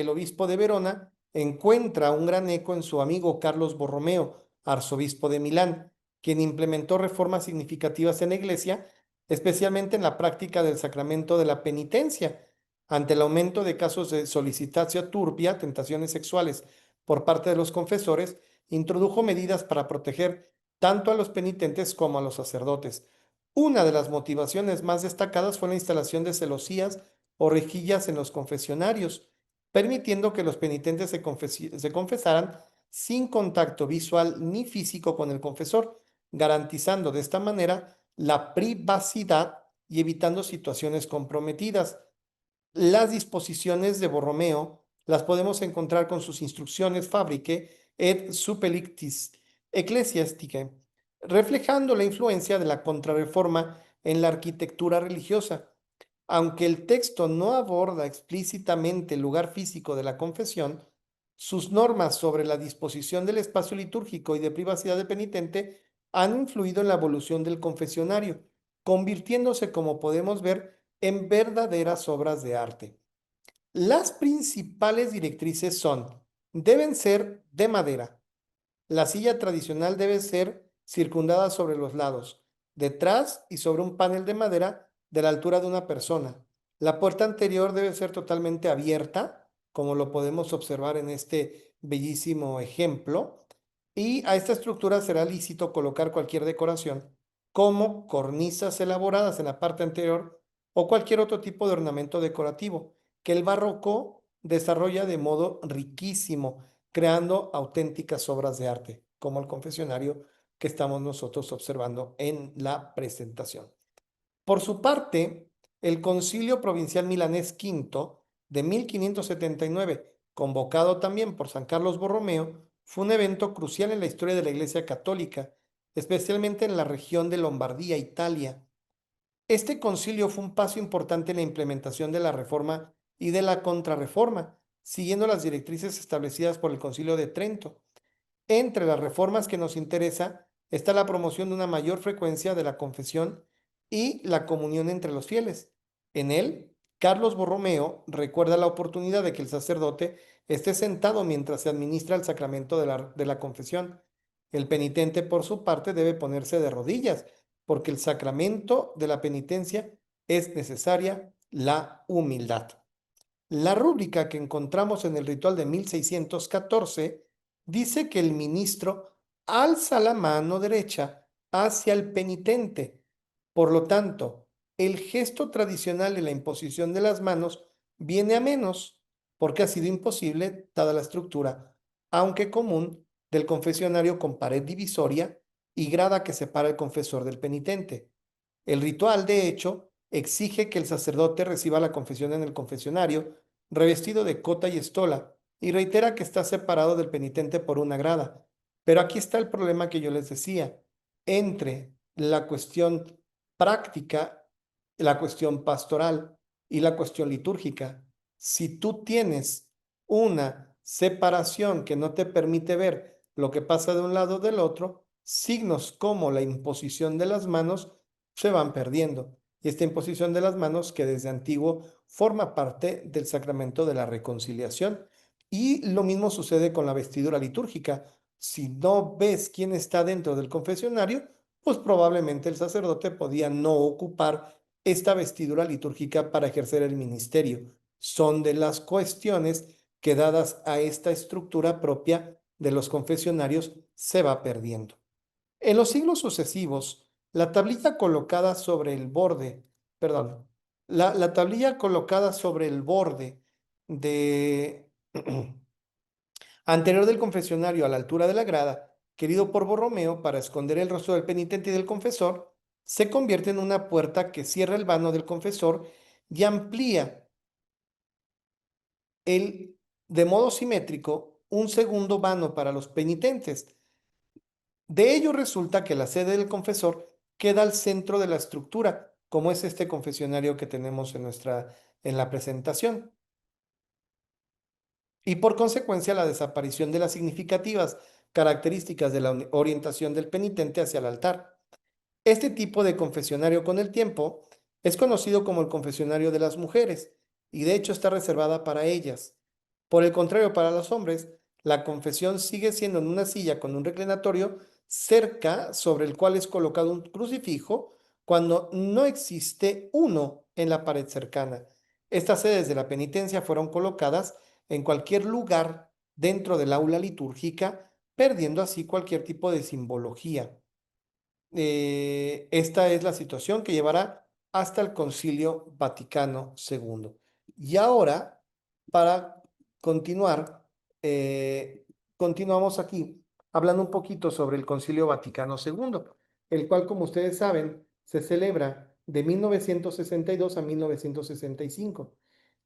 obispo de Verona encuentra un gran eco en su amigo Carlos Borromeo, arzobispo de Milán, quien implementó reformas significativas en la iglesia, especialmente en la práctica del sacramento de la penitencia. ante el aumento de casos de solicitación turbia, tentaciones sexuales por parte de los confesores, introdujo medidas para proteger tanto a los penitentes como a los sacerdotes. Una de las motivaciones más destacadas fue la instalación de celosías o rejillas en los confesionarios, permitiendo que los penitentes se confesaran sin contacto visual ni físico con el confesor, garantizando de esta manera la privacidad y evitando situaciones comprometidas. Las disposiciones de Borromeo las podemos encontrar con sus instrucciones Fabrique et Supellictis Ecclesiasticae, reflejando la influencia de la Contrarreforma en la arquitectura religiosa. Aunque el texto no aborda explícitamente el lugar físico de la confesión, sus normas sobre la disposición del espacio litúrgico y de privacidad del penitente han influido en la evolución del confesionario, convirtiéndose, como podemos ver, en verdaderas obras de arte. Las principales directrices son: deben ser de madera. La silla tradicional debe ser circundada sobre los lados, detrás y sobre un panel de madera de la altura de una persona. La puerta anterior debe ser totalmente abierta, como lo podemos observar en este bellísimo ejemplo. Y a esta estructura será lícito colocar cualquier decoración, como cornisas elaboradas en la parte anterior o cualquier otro tipo de ornamento decorativo, que el barroco desarrolla de modo riquísimo, creando auténticas obras de arte, como el confesionario que estamos nosotros observando en la presentación. Por su parte, el Concilio Provincial Milanés V de 1579, convocado también por San Carlos Borromeo, fue un evento crucial en la historia de la Iglesia Católica, especialmente en la región de Lombardía, Italia. Este concilio fue un paso importante en la implementación de la Reforma y de la Contrarreforma, siguiendo las directrices establecidas por el Concilio de Trento. Entre las reformas que nos interesa está la promoción de una mayor frecuencia de la confesión y la comunión entre los fieles. En él, Carlos Borromeo recuerda la oportunidad de que el sacerdote esté sentado mientras se administra el sacramento de la confesión. El penitente, por su parte, debe ponerse de rodillas, porque el sacramento de la penitencia es necesaria la humildad. La rúbrica que encontramos en el ritual de 1614 dice que el ministro alza la mano derecha hacia el penitente. Por lo tanto, el gesto tradicional de la imposición de las manos viene a menos porque ha sido imposible dada la estructura, aunque común, del confesionario con pared divisoria y grada que separa el confesor del penitente. El ritual, de hecho, exige que el sacerdote reciba la confesión en el confesionario, revestido de cota y estola, y reitera que está separado del penitente por una grada. Pero aquí está el problema que yo les decía, entre la cuestión práctica, la cuestión pastoral y la cuestión litúrgica. Si tú tienes una separación que no te permite ver lo que pasa de un lado o del otro, signos como la imposición de las manos se van perdiendo. Y esta imposición de las manos, que desde antiguo forma parte del sacramento de la reconciliación. Y lo mismo sucede con la vestidura litúrgica. Si no ves quién está dentro del confesionario, pues probablemente el sacerdote podía no ocupar esta vestidura litúrgica para ejercer el ministerio. Son de las cuestiones que, dadas a esta estructura propia de los confesionarios, se va perdiendo. En los siglos sucesivos, la tablilla colocada sobre el borde, perdón, la tablilla colocada sobre el borde de anterior del confesionario a la altura de la grada, querido por Borromeo para esconder el rostro del penitente y del confesor, se convierte en una puerta que cierra el vano del confesor y amplía de modo simétrico un segundo vano para los penitentes. De ello resulta que la sede del confesor queda al centro de la estructura, como es este confesionario que tenemos en la presentación. Y por consecuencia la desaparición de las significativas características de la orientación del penitente hacia el altar. Este tipo de confesionario con el tiempo es conocido como el confesionario de las mujeres y de hecho está reservada para ellas. Por el contrario, para los hombres, la confesión sigue siendo en una silla con un reclinatorio cerca sobre el cual es colocado un crucifijo cuando no existe uno en la pared cercana. Estas sedes de la penitencia fueron colocadas en cualquier lugar dentro del aula litúrgica, perdiendo así cualquier tipo de simbología. Esta es la situación que llevará hasta el Concilio Vaticano II. Y ahora, para continuar, continuamos aquí hablando un poquito sobre el Concilio Vaticano II, el cual, como ustedes saben, se celebra de 1962 a 1965.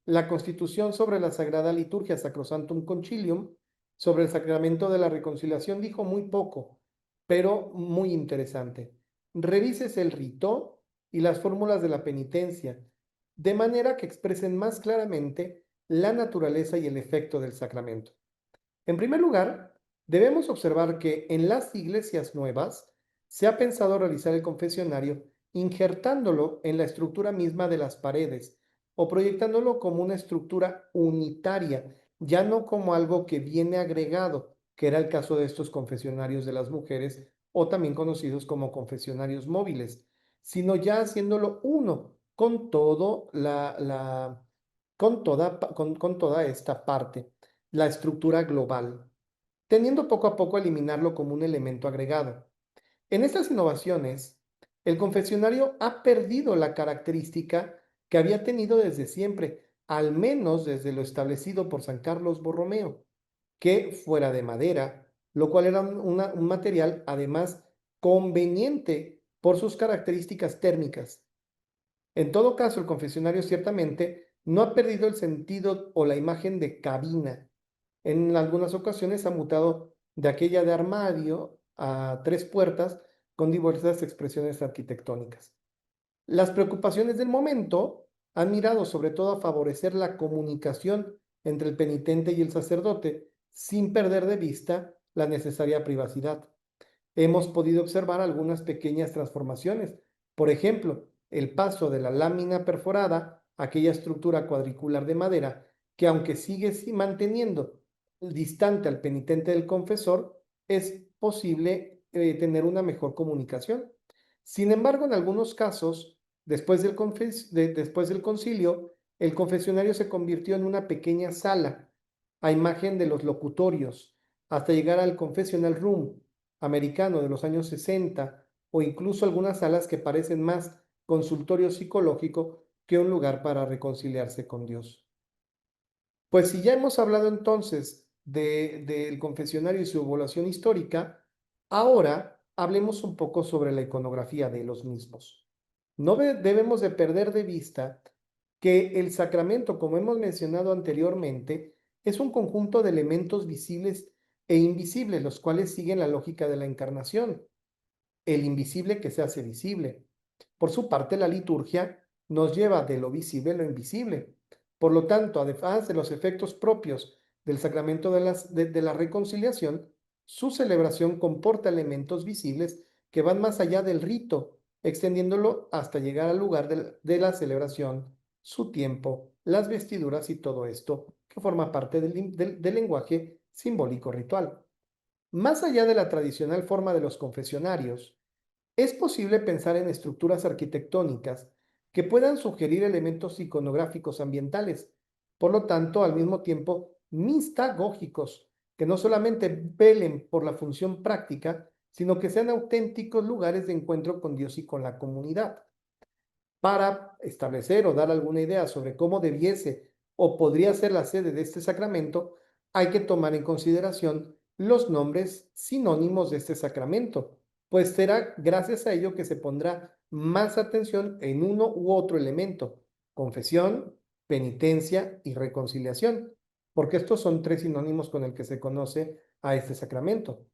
La Constitución sobre la Sagrada Liturgia Sacrosanctum Concilium, sobre el sacramento de la reconciliación, dijo muy poco, pero muy interesante. Revises el rito y las fórmulas de la penitencia, de manera que expresen más claramente la naturaleza y el efecto del sacramento. En primer lugar, debemos observar que en las iglesias nuevas se ha pensado realizar el confesionario injertándolo en la estructura misma de las paredes o proyectándolo como una estructura unitaria, ya no como algo que viene agregado, que era el caso de estos confesionarios de las mujeres o también conocidos como confesionarios móviles, sino ya haciéndolo uno con con toda esta parte, la estructura global, tendiendo poco a poco a eliminarlo como un elemento agregado. En estas innovaciones, el confesionario ha perdido la característica que había tenido desde siempre, al menos desde lo establecido por San Carlos Borromeo, que fuera de madera, lo cual era un material además conveniente por sus características térmicas. En todo caso, el confesionario ciertamente no ha perdido el sentido o la imagen de cabina. En algunas ocasiones ha mutado de aquella de armario a tres puertas con diversas expresiones arquitectónicas. Las preocupaciones del momento han mirado sobre todo a favorecer la comunicación entre el penitente y el sacerdote, sin perder de vista la necesaria privacidad. Hemos podido observar algunas pequeñas transformaciones. Por ejemplo, el paso de la lámina perforada, aquella estructura cuadricular de madera, que aunque sigue manteniendo distante al penitente del confesor, es posible tener una mejor comunicación. Sin embargo, en algunos casos, después del concilio, el confesionario se convirtió en una pequeña sala, a imagen de los locutorios, hasta llegar al confessional room americano de los años 60 o incluso algunas salas que parecen más consultorio psicológico que un lugar para reconciliarse con Dios. Pues si ya hemos hablado entonces del confesionario y su evolución histórica, ahora hablemos un poco sobre la iconografía de los mismos. No debemos de perder de vista que el sacramento, como hemos mencionado anteriormente, es un conjunto de elementos visibles e invisibles, los cuales siguen la lógica de la encarnación, el invisible que se hace visible. Por su parte, la liturgia nos lleva de lo visible a lo invisible. Por lo tanto, además de los efectos propios del sacramento de la reconciliación, su celebración comporta elementos visibles que van más allá del rito, extendiéndolo hasta llegar al lugar de la celebración, su tiempo, las vestiduras y todo esto que forma parte del lenguaje simbólico ritual. Más allá de la tradicional forma de los confesionarios, es posible pensar en estructuras arquitectónicas que puedan sugerir elementos iconográficos ambientales, por lo tanto, al mismo tiempo, mistagógicos, que no solamente velen por la función práctica, sino que sean auténticos lugares de encuentro con Dios y con la comunidad. Para establecer o dar alguna idea sobre cómo debiese o podría ser la sede de este sacramento, hay que tomar en consideración los nombres sinónimos de este sacramento, pues será gracias a ello que se pondrá más atención en uno u otro elemento: confesión, penitencia y reconciliación, porque estos son tres sinónimos con el que se conoce a este sacramento.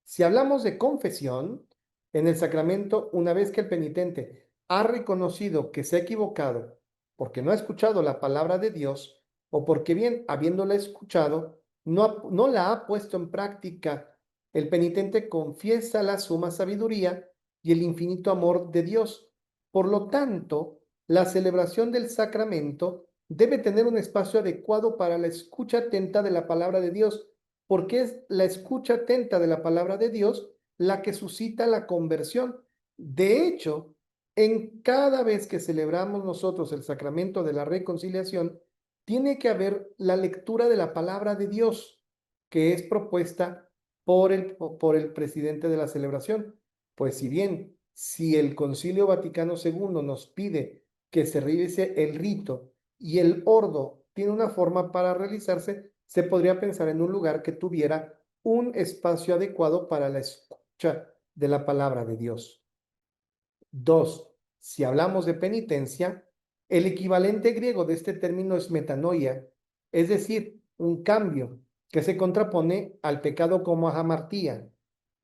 Si hablamos de confesión, en el sacramento, una vez que el penitente ha reconocido que se ha equivocado porque no ha escuchado la palabra de Dios o porque bien, habiéndola escuchado, no la ha puesto en práctica, el penitente confiesa la suma sabiduría y el infinito amor de Dios. Por lo tanto, la celebración del sacramento debe tener un espacio adecuado para la escucha atenta de la palabra de Dios, porque es la escucha atenta de la palabra de Dios la que suscita la conversión. De hecho, En cada vez que celebramos nosotros el sacramento de la reconciliación, tiene que haber la lectura de la palabra de Dios, que es propuesta por el presidente de la celebración. Pues si bien, si el Concilio Vaticano II nos pide que se revise el rito y el ordo tiene una forma para realizarse, se podría pensar en un lugar que tuviera un espacio adecuado para la escucha de la palabra de Dios. Dos, si hablamos de penitencia, el equivalente griego de este término es metanoia, es decir, un cambio que se contrapone al pecado como amartía,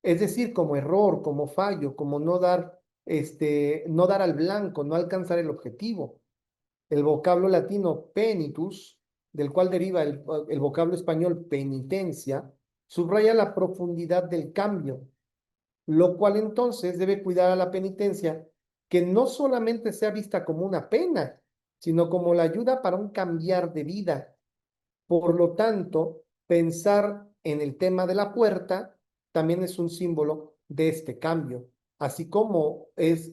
es decir, como error, como fallo, como no dar al blanco, no alcanzar el objetivo. El vocablo latino penitus, del cual deriva el vocablo español penitencia, subraya la profundidad del cambio, lo cual entonces debe cuidar a la penitencia, que no solamente sea vista como una pena, sino como la ayuda para un cambiar de vida. Por lo tanto, pensar en el tema de la puerta también es un símbolo de este cambio, así como es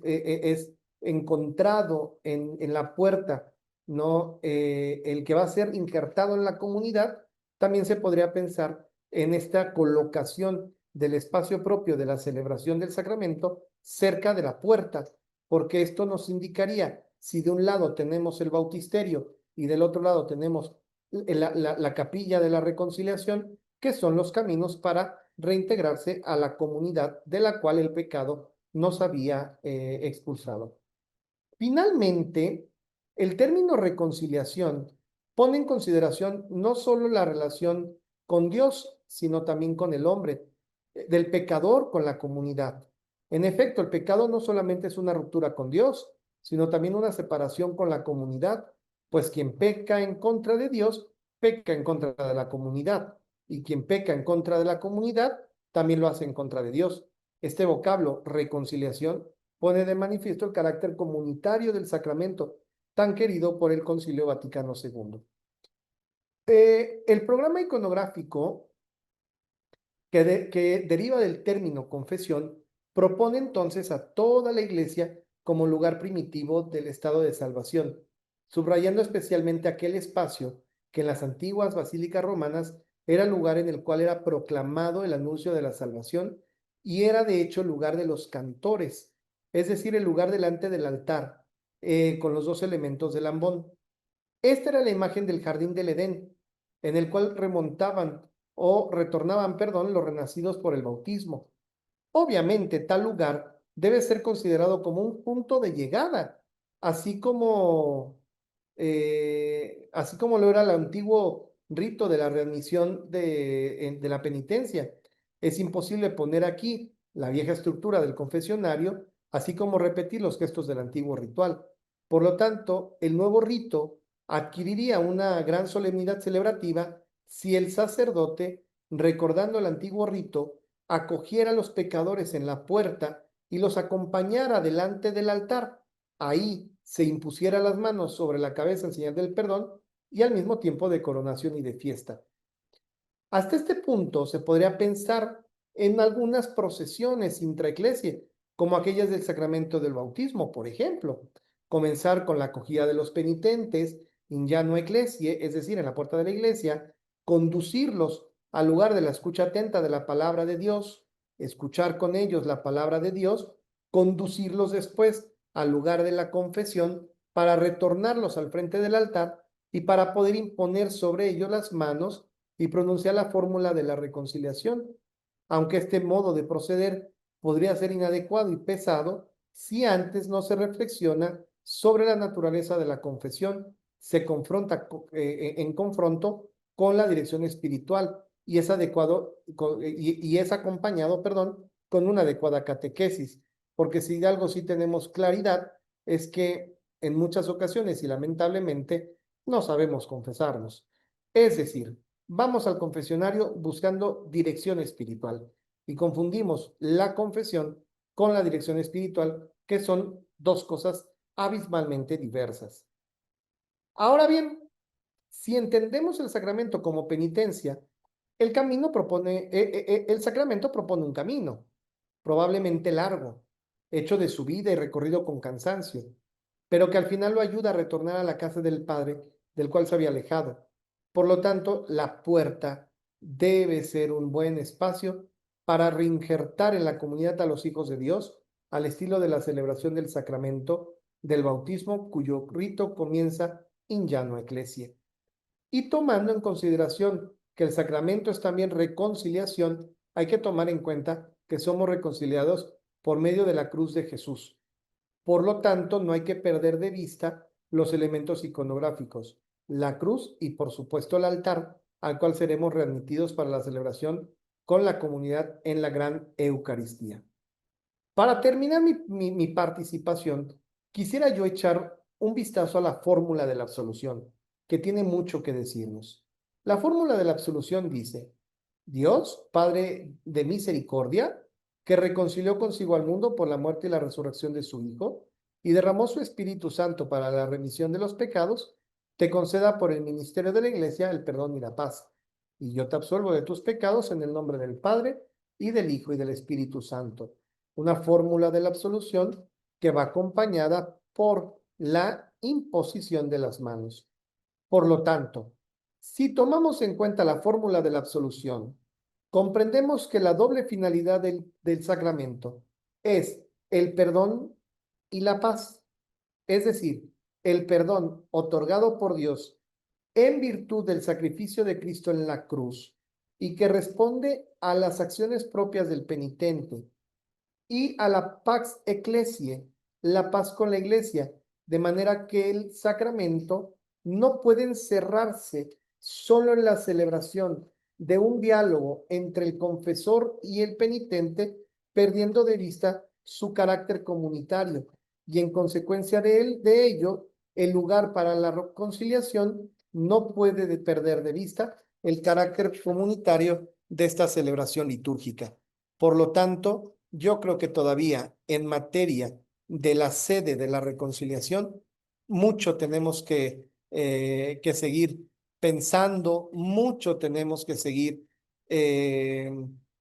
encontrado en la puerta, ¿no? El que va a ser injertado en la comunidad, también se podría pensar en esta colocación del espacio propio de la celebración del sacramento cerca de la puerta, porque esto nos indicaría si de un lado tenemos el bautisterio y del otro lado tenemos la capilla de la reconciliación, que son los caminos para reintegrarse a la comunidad de la cual el pecado nos había expulsado. Finalmente, el término reconciliación pone en consideración no solo la relación con Dios, sino también con el hombre, del pecador con la comunidad. En efecto, el pecado no solamente es una ruptura con Dios, sino también una separación con la comunidad, pues quien peca en contra de Dios, peca en contra de la comunidad, y quien peca en contra de la comunidad, también lo hace en contra de Dios. Este vocablo, reconciliación, pone de manifiesto el carácter comunitario del sacramento, tan querido por el Concilio Vaticano II. El programa iconográfico que deriva del término confesión propone entonces a toda la Iglesia como lugar primitivo del estado de salvación, subrayando especialmente aquel espacio que en las antiguas basílicas romanas era el lugar en el cual era proclamado el anuncio de la salvación y era de hecho el lugar de los cantores, es decir, el lugar delante del altar, con los dos elementos del ambón. Esta era la imagen del jardín del Edén, en el cual retornaban, perdón, los renacidos por el bautismo. Obviamente, tal lugar debe ser considerado como un punto de llegada, así como, así como lo era el antiguo rito de la readmisión de la penitencia. Es imposible poner aquí la vieja estructura del confesionario, así como repetir los gestos del antiguo ritual. Por lo tanto, el nuevo rito adquiriría una gran solemnidad celebrativa si el sacerdote, recordando el antiguo rito, acogiera a los pecadores en la puerta y los acompañara delante del altar. Ahí se impusiera las manos sobre la cabeza en señal del perdón y al mismo tiempo de coronación y de fiesta. Hasta este punto se podría pensar en algunas procesiones intraeclesia, como aquellas del sacramento del bautismo, por ejemplo. Comenzar con la acogida de los penitentes, in llano ecclesiae, es decir, en la puerta de la iglesia, conducirlos al lugar de la escucha atenta de la palabra de Dios, escuchar con ellos la palabra de Dios, conducirlos después al lugar de la confesión para retornarlos al frente del altar y para poder imponer sobre ellos las manos y pronunciar la fórmula de la reconciliación, aunque este modo de proceder podría ser inadecuado y pesado si antes no se reflexiona sobre la naturaleza de la confesión, se confronta en confronto con la dirección espiritual y es adecuado y es acompañado, perdón, con una adecuada catequesis, porque si de algo sí tenemos claridad es que en muchas ocasiones y lamentablemente no sabemos confesarnos. Es decir, vamos al confesionario buscando dirección espiritual y confundimos la confesión con la dirección espiritual, que son dos cosas abismalmente diversas. Ahora bien, si entendemos el sacramento como penitencia, el sacramento propone un camino, probablemente largo, hecho de su vida y recorrido con cansancio, pero que al final lo ayuda a retornar a la casa del Padre, del cual se había alejado. Por lo tanto, la puerta debe ser un buen espacio para reinjertar en la comunidad a los hijos de Dios, al estilo de la celebración del sacramento del bautismo, cuyo rito comienza in llano ecclesia. Y tomando en consideración que el sacramento es también reconciliación, hay que tomar en cuenta que somos reconciliados por medio de la cruz de Jesús. Por lo tanto, no hay que perder de vista los elementos iconográficos, la cruz y por supuesto el altar, al cual seremos readmitidos para la celebración con la comunidad en la gran Eucaristía. Para terminar mi participación, quisiera yo echar un vistazo a la fórmula de la absolución, que tiene mucho que decirnos. La fórmula de la absolución dice: Dios, Padre de misericordia, que reconcilió consigo al mundo por la muerte y la resurrección de su Hijo, y derramó su Espíritu Santo para la remisión de los pecados, te conceda por el ministerio de la Iglesia el perdón y la paz. Y yo te absolvo de tus pecados en el nombre del Padre, y del Hijo, y del Espíritu Santo. Una fórmula de la absolución que va acompañada por la imposición de las manos. Por lo tanto, si tomamos en cuenta la fórmula de la absolución, comprendemos que la doble finalidad del sacramento es el perdón y la paz, es decir, el perdón otorgado por Dios en virtud del sacrificio de Cristo en la cruz y que responde a las acciones propias del penitente y a la pax ecclesiae, la paz con la iglesia, de manera que el sacramento no puede encerrarse solo en la celebración de un diálogo entre el confesor y el penitente, perdiendo de vista su carácter comunitario y en consecuencia de ello, el lugar para la reconciliación no puede perder de vista el carácter comunitario de esta celebración litúrgica. Por lo tanto, yo creo que todavía en materia de la sede de la reconciliación, mucho tenemos que seguir pensando, mucho tenemos que seguir eh,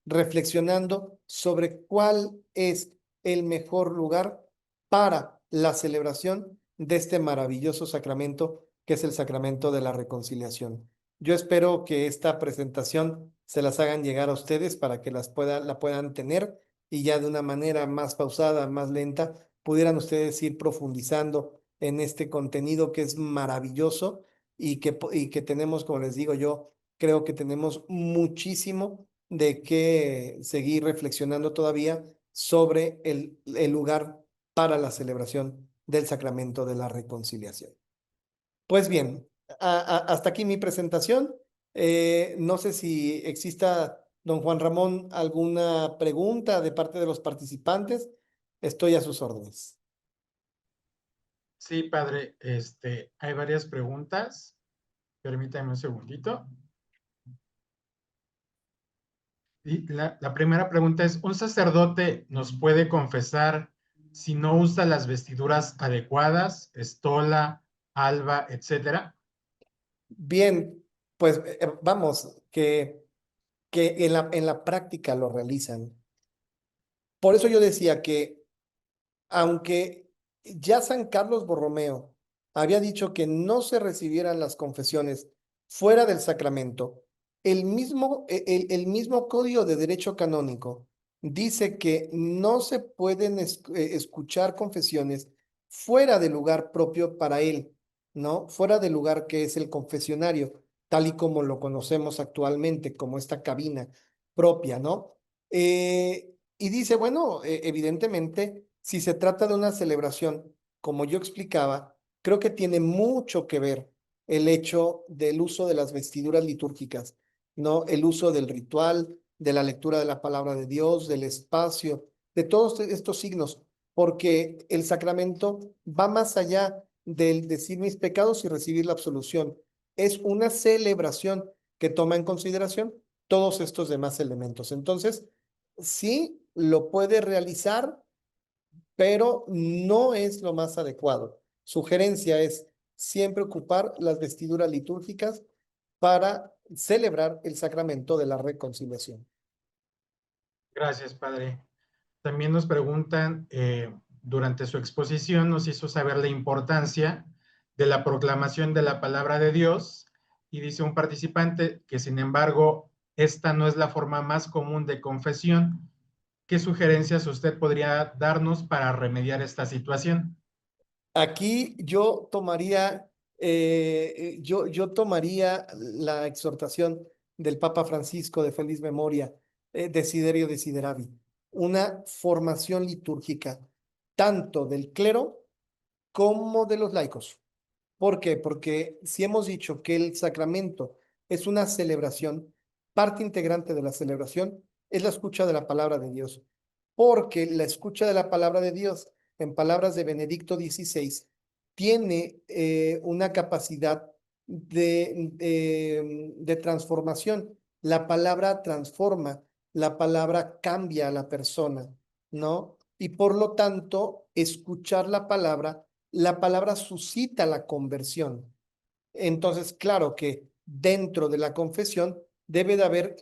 reflexionando sobre cuál es el mejor lugar para la celebración de este maravilloso sacramento que es el sacramento de la reconciliación. Yo espero que esta presentación se las hagan llegar a ustedes para que la puedan tener y ya de una manera más pausada, más lenta, pudieran ustedes ir profundizando en este contenido que es maravilloso y que tenemos, como les digo yo, creo que tenemos muchísimo de qué seguir reflexionando todavía sobre el lugar para la celebración del sacramento de la reconciliación. Pues bien, hasta aquí mi presentación. No sé si exista, don Juan Ramón, alguna pregunta de parte de los participantes. Estoy a sus órdenes. Sí, padre, hay varias preguntas. Permítame un segundito. Y la primera pregunta es, ¿un sacerdote nos puede confesar si no usa las vestiduras adecuadas, estola, alba, etcétera? Bien, pues vamos, que en la práctica lo realizan. Por eso yo decía que aunque ya San Carlos Borromeo había dicho que no se recibieran las confesiones fuera del sacramento, el mismo Código de Derecho Canónico dice que no se pueden escuchar confesiones fuera del lugar propio para él, ¿no? Fuera del lugar que es el confesionario, tal y como lo conocemos actualmente, como esta cabina propia, ¿no? Y dice, bueno, evidentemente, si se trata de una celebración, como yo explicaba, creo que tiene mucho que ver el hecho del uso de las vestiduras litúrgicas, ¿no? El uso del ritual, de la lectura de la palabra de Dios, del espacio, de todos estos signos, porque el sacramento va más allá del decir mis pecados y recibir la absolución. Es una celebración que toma en consideración todos estos demás elementos. Entonces, sí, lo puede realizar, pero no es lo más adecuado. Sugerencia es siempre ocupar las vestiduras litúrgicas para celebrar el sacramento de la reconciliación. Gracias, padre. También nos preguntan, durante su exposición nos hizo saber la importancia de la proclamación de la palabra de Dios y dice un participante que sin embargo esta no es la forma más común de confesión. ¿Qué sugerencias usted podría darnos para remediar esta situación? Aquí yo tomaría la exhortación del Papa Francisco de feliz memoria, Desiderio Desideravi, una formación litúrgica tanto del clero como de los laicos. ¿Por qué? Porque si hemos dicho que el sacramento es una celebración, parte integrante de la celebración es la escucha de la palabra de Dios, porque la escucha de la palabra de Dios, en palabras de Benedicto XVI, tiene una capacidad de transformación. La palabra transforma, la palabra cambia a la persona, ¿no? Y por lo tanto, escuchar la palabra suscita la conversión. Entonces, claro que dentro de la confesión debe de haber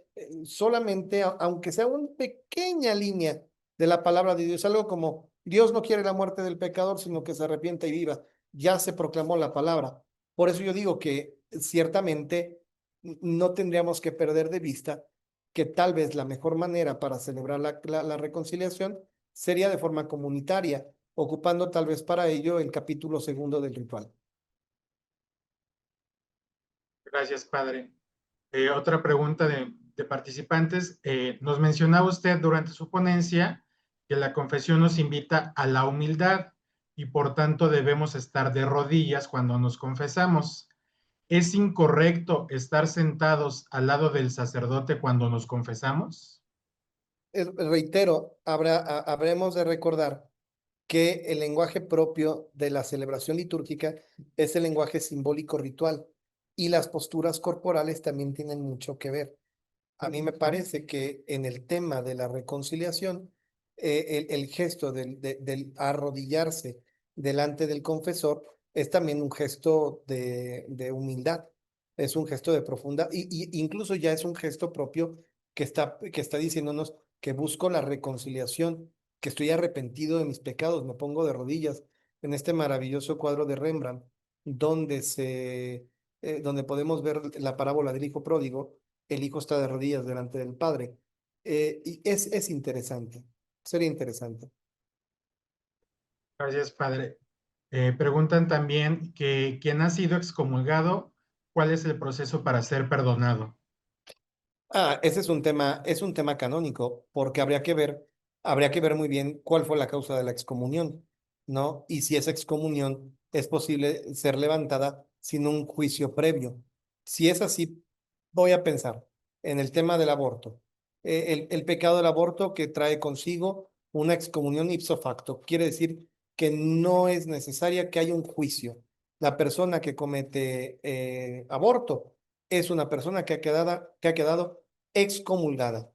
solamente, aunque sea una pequeña línea de la palabra de Dios, algo como Dios no quiere la muerte del pecador, sino que se arrepienta y viva. Ya se proclamó la palabra. Por eso yo digo que ciertamente no tendríamos que perder de vista que tal vez la mejor manera para celebrar la reconciliación sería de forma comunitaria, ocupando tal vez para ello el capítulo segundo del ritual. Gracias, padre. Otra pregunta de participantes. Nos mencionaba usted durante su ponencia que la confesión nos invita a la humildad y por tanto debemos estar de rodillas cuando nos confesamos. ¿Es incorrecto estar sentados al lado del sacerdote cuando nos confesamos? Reitero, habremos de recordar que el lenguaje propio de la celebración litúrgica es el lenguaje simbólico ritual y las posturas corporales también tienen mucho que ver. A mí me parece que en el tema de la reconciliación, el gesto del arrodillarse delante del confesor es también un gesto de humildad, es un gesto de profunda, incluso ya es un gesto propio que está diciéndonos que busco la reconciliación, que estoy arrepentido de mis pecados, me pongo de rodillas en este maravilloso cuadro de Rembrandt, donde podemos ver la parábola del hijo pródigo. El hijo está de rodillas delante del padre. Y es interesante, sería interesante. Gracias, padre. Preguntan también que quien ha sido excomulgado, ¿cuál es el proceso para ser perdonado? Ese es un tema canónico, porque habría que ver muy bien cuál fue la causa de la excomunión, ¿no? Y si esa excomunión es posible ser levantada sin un juicio previo. Si es así, voy a pensar en el tema del aborto. El pecado del aborto que trae consigo una excomunión ipso facto. Quiere decir que no es necesaria que haya un juicio. La persona que comete aborto es una persona que ha quedado excomulgada.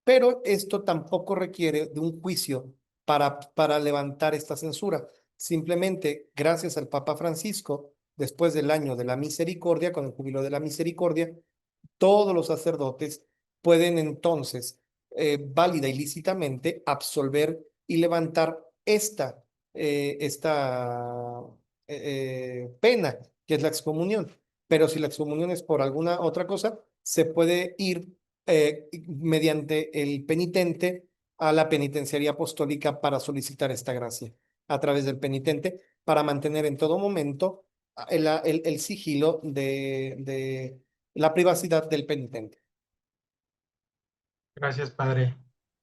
Pero esto tampoco requiere de un juicio para levantar esta censura. Simplemente, gracias al Papa Francisco, después del año de la misericordia, con el júbilo de la misericordia, todos los sacerdotes pueden entonces, válida y lícitamente, absolver y levantar esta pena, que es la excomunión. Pero si la excomunión es por alguna otra cosa, se puede ir mediante el penitente a la penitenciaría apostólica para solicitar esta gracia a través del penitente para mantener en todo momento el sigilo de la privacidad del penitente. Gracias, padre.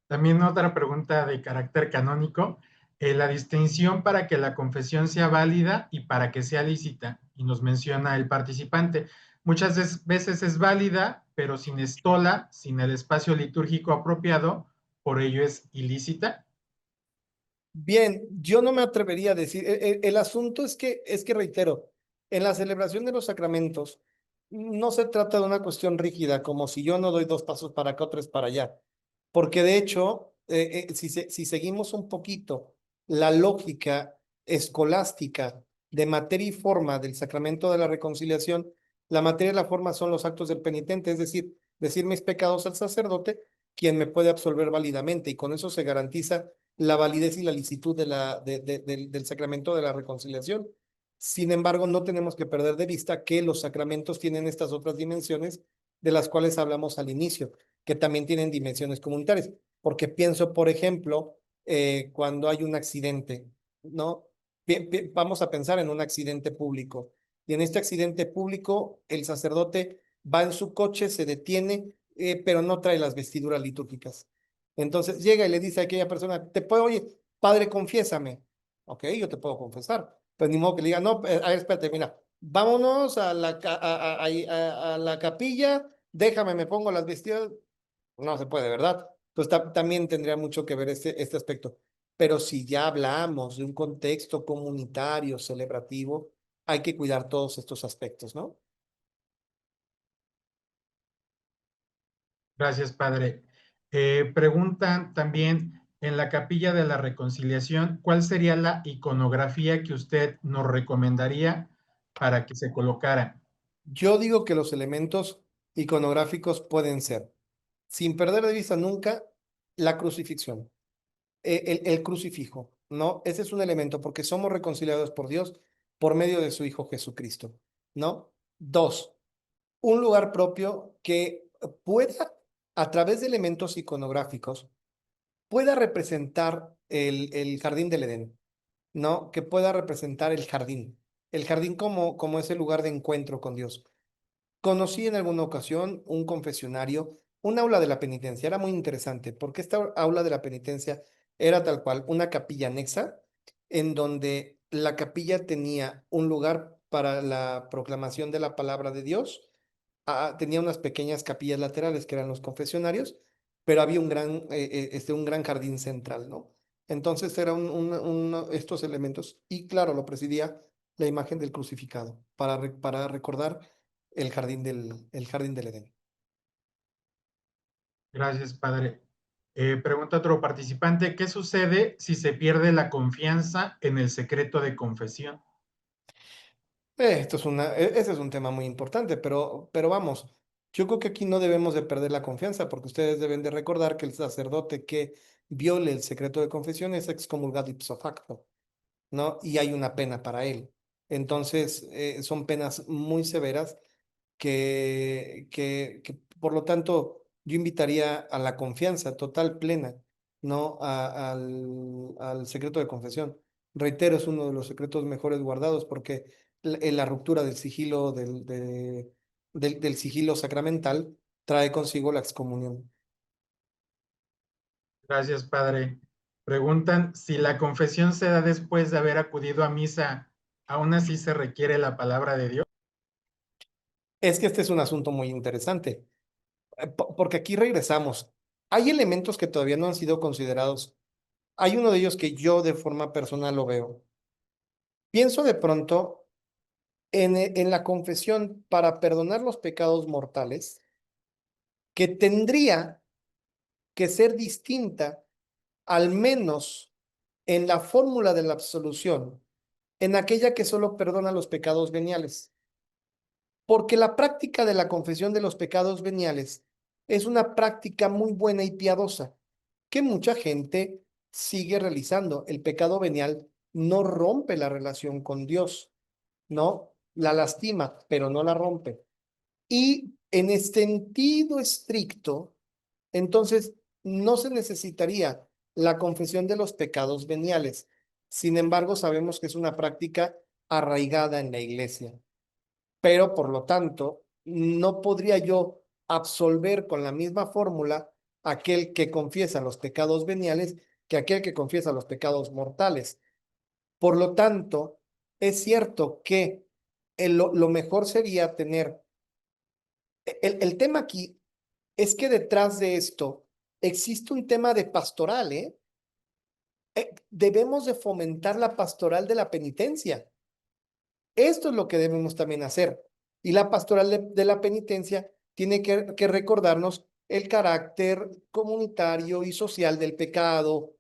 También otra pregunta de carácter canónico. La distinción para que la confesión sea válida y para que sea lícita. Y nos menciona el participante. Muchas veces es válida, pero sin estola, sin el espacio litúrgico apropiado, por ello es ilícita. Bien, yo no me atrevería a decir, el asunto es que reitero, en la celebración de los sacramentos no se trata de una cuestión rígida, como si yo no doy dos pasos para acá, tres para allá, porque de hecho, si seguimos un poquito la lógica escolástica de materia y forma del sacramento de la reconciliación, la materia y la forma son los actos del penitente, es decir, decir mis pecados al sacerdote, quien me puede absolver válidamente, y con eso se garantiza la validez y la licitud del sacramento de la reconciliación. Sin embargo, no tenemos que perder de vista que los sacramentos tienen estas otras dimensiones de las cuales hablamos al inicio, que también tienen dimensiones comunitarias. Porque pienso, por ejemplo, cuando hay un accidente, ¿no? Vamos a pensar en un accidente público. Y en este accidente público, el sacerdote va en su coche, se detiene, pero no trae las vestiduras litúrgicas. Entonces llega y le dice a aquella persona, oye, padre, confiésame. Ok, yo te puedo confesar. Pues ni modo que le diga, no, a ver, espérate, mira, vámonos a la capilla, déjame, me pongo las vestiduras. No se puede, ¿verdad? Pues también tendría mucho que ver este aspecto. Pero si ya hablamos de un contexto comunitario, celebrativo, hay que cuidar todos estos aspectos, ¿no? Gracias, padre. Preguntan también en la Capilla de la Reconciliación, ¿cuál sería la iconografía que usted nos recomendaría para que se colocara? Yo digo que los elementos iconográficos pueden ser, sin perder de vista nunca, la crucifixión, el crucifijo, ¿no? Ese es un elemento porque somos reconciliados por Dios por medio de su Hijo Jesucristo, ¿no? Dos, un lugar propio que pueda, a través de elementos iconográficos, pueda representar el jardín del Edén, ¿no? Que pueda representar el jardín como ese lugar de encuentro con Dios. Conocí en alguna ocasión un confesionario, un aula de la penitencia, era muy interesante, porque esta aula de la penitencia era tal cual una capilla anexa, en donde la capilla tenía un lugar para la proclamación de la palabra de Dios, tenía unas pequeñas capillas laterales que eran los confesionarios, pero había un gran jardín central, ¿no? Entonces era estos elementos, y claro, lo presidía la imagen del crucificado, para recordar el jardín del Edén. Gracias, padre. Pregunta otro participante, ¿qué sucede si se pierde la confianza en el secreto de confesión? Ese es un tema muy importante, pero vamos, yo creo que aquí no debemos de perder la confianza, porque ustedes deben de recordar que el sacerdote que viole el secreto de confesión es excomulgado ipso facto, ¿no? Y hay una pena para él. Entonces, son penas muy severas que por lo tanto yo invitaría a la confianza total, plena, ¿no? Al secreto de confesión. Reitero, es uno de los secretos mejores guardados porque la ruptura del sigilo, del sigilo sacramental trae consigo la excomunión. Gracias, padre. Preguntan si la confesión se da después de haber acudido a misa, ¿aún así se requiere la palabra de Dios? Es que este es un asunto muy interesante, porque aquí regresamos. Hay elementos que todavía no han sido considerados. Hay uno de ellos que yo de forma personal lo veo. Pienso de pronto en la confesión para perdonar los pecados mortales, que tendría que ser distinta, al menos en la fórmula de la absolución, en aquella que solo perdona los pecados veniales. Porque la práctica de la confesión de los pecados veniales es una práctica muy buena y piadosa, que mucha gente sigue realizando. El pecado venial no rompe la relación con Dios, ¿no? La lastima, pero no la rompe. Y en este sentido estricto, entonces no se necesitaría la confesión de los pecados veniales. Sin embargo, sabemos que es una práctica arraigada en la iglesia. Pero por lo tanto, no podría yo absolver con la misma fórmula aquel que confiesa los pecados veniales que aquel que confiesa los pecados mortales. Por lo tanto, es cierto que lo mejor sería tener. El tema aquí es que detrás de esto existe un tema de pastoral, ¿eh? Debemos de fomentar la pastoral de la penitencia. Esto es lo que debemos también hacer. Y la pastoral de la penitencia tiene que recordarnos el carácter comunitario y social del pecado.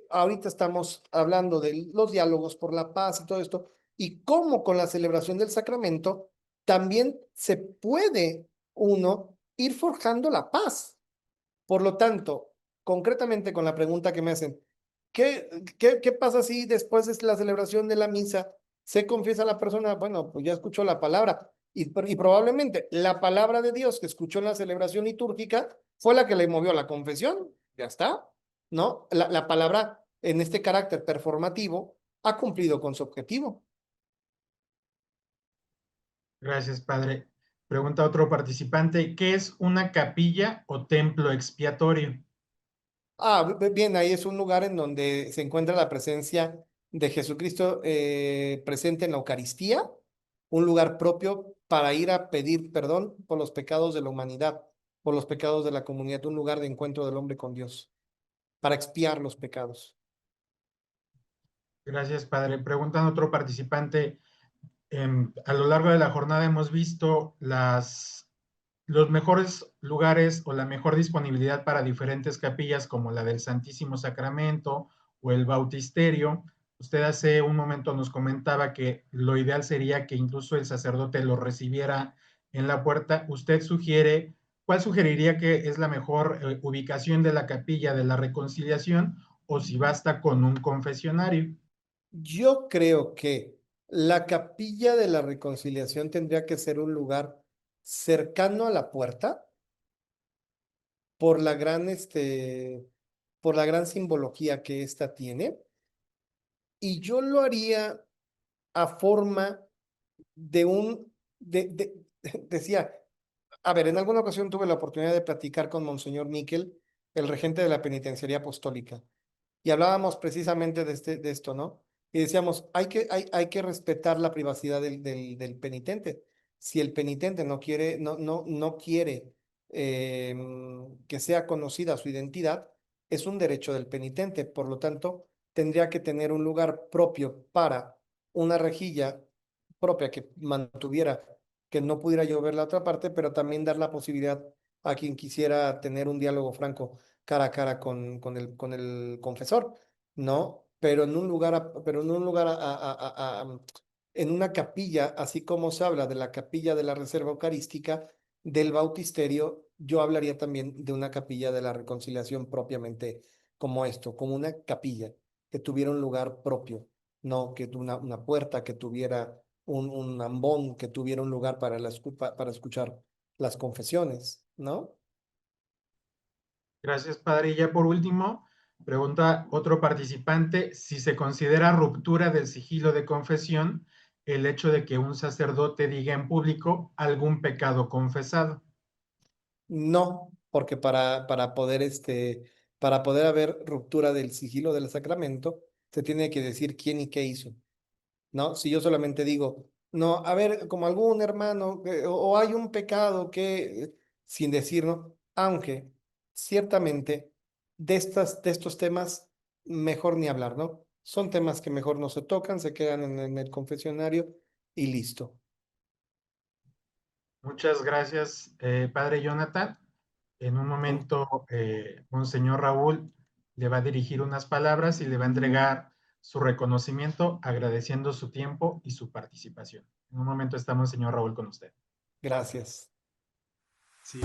Ahorita estamos hablando de los diálogos por la paz y todo esto, y cómo con la celebración del sacramento también se puede uno ir forjando la paz. Por lo tanto, concretamente con la pregunta que me hacen, ¿Qué pasa si después de la celebración de la misa se confiesa a la persona? Bueno, pues ya escuchó la palabra y probablemente la palabra de Dios que escuchó en la celebración litúrgica fue la que le movió a la confesión. Ya está, ¿no? La palabra en este carácter performativo ha cumplido con su objetivo. Gracias, padre. Pregunta otro participante, ¿qué es una capilla o templo expiatorio? Bien, ahí es un lugar en donde se encuentra la presencia de Jesucristo presente en la Eucaristía, un lugar propio para ir a pedir perdón por los pecados de la humanidad, por los pecados de la comunidad, un lugar de encuentro del hombre con Dios, para expiar los pecados. Gracias, padre. Preguntan otro participante, a lo largo de la jornada hemos visto los mejores lugares o la mejor disponibilidad para diferentes capillas como la del Santísimo Sacramento o el Bautisterio. Usted hace un momento nos comentaba que lo ideal sería que incluso el sacerdote lo recibiera en la puerta. ¿Usted sugiere, cuál sugeriría que es la mejor ubicación de la capilla de la reconciliación o si basta con un confesionario? Yo creo que la capilla de la reconciliación tendría que ser un lugar cercano a la puerta por la por la gran simbología que ésta tiene. Y yo lo haría a forma de decía, a ver, en alguna ocasión tuve la oportunidad de platicar con Monseñor Miquel, el regente de la penitenciaría apostólica, y hablábamos precisamente de esto, ¿no? Y decíamos, hay que respetar la privacidad del penitente. Si el penitente no quiere que sea conocida su identidad, es un derecho del penitente. Por lo tanto, tendría que tener un lugar propio para una rejilla propia que mantuviera, que no pudiera llover la otra parte, pero también dar la posibilidad a quien quisiera tener un diálogo franco cara a cara con el confesor, ¿no? Pero en un lugar, pero en un lugar, en una capilla, así como se habla de la capilla de la Reserva Eucarística, del Bautisterio, yo hablaría también de una capilla de la Reconciliación propiamente como esto, como una capilla que tuviera un lugar propio, no que una puerta, que tuviera un ambón, que tuviera un lugar para, para escuchar las confesiones, ¿no? Gracias, padre. Y ya por último, pregunta otro participante si se considera ruptura del sigilo de confesión el hecho de que un sacerdote diga en público algún pecado confesado. No, porque para poder haber ruptura del sigilo del sacramento, se tiene que decir quién y qué hizo, ¿no? Si yo solamente digo, no, a ver, como algún hermano, o hay un pecado que, sin decir, ¿no? Aunque, ciertamente, de estos temas, mejor ni hablar, ¿no? Son temas que mejor no se tocan, se quedan en el confesionario y listo. Muchas gracias, padre Jonathan. En un Con- momento, Monseñor Raúl le va a dirigir unas palabras y le va a entregar su reconocimiento agradeciendo su tiempo y su participación. En un momento estamos, señor Raúl, con usted. Gracias. Sí.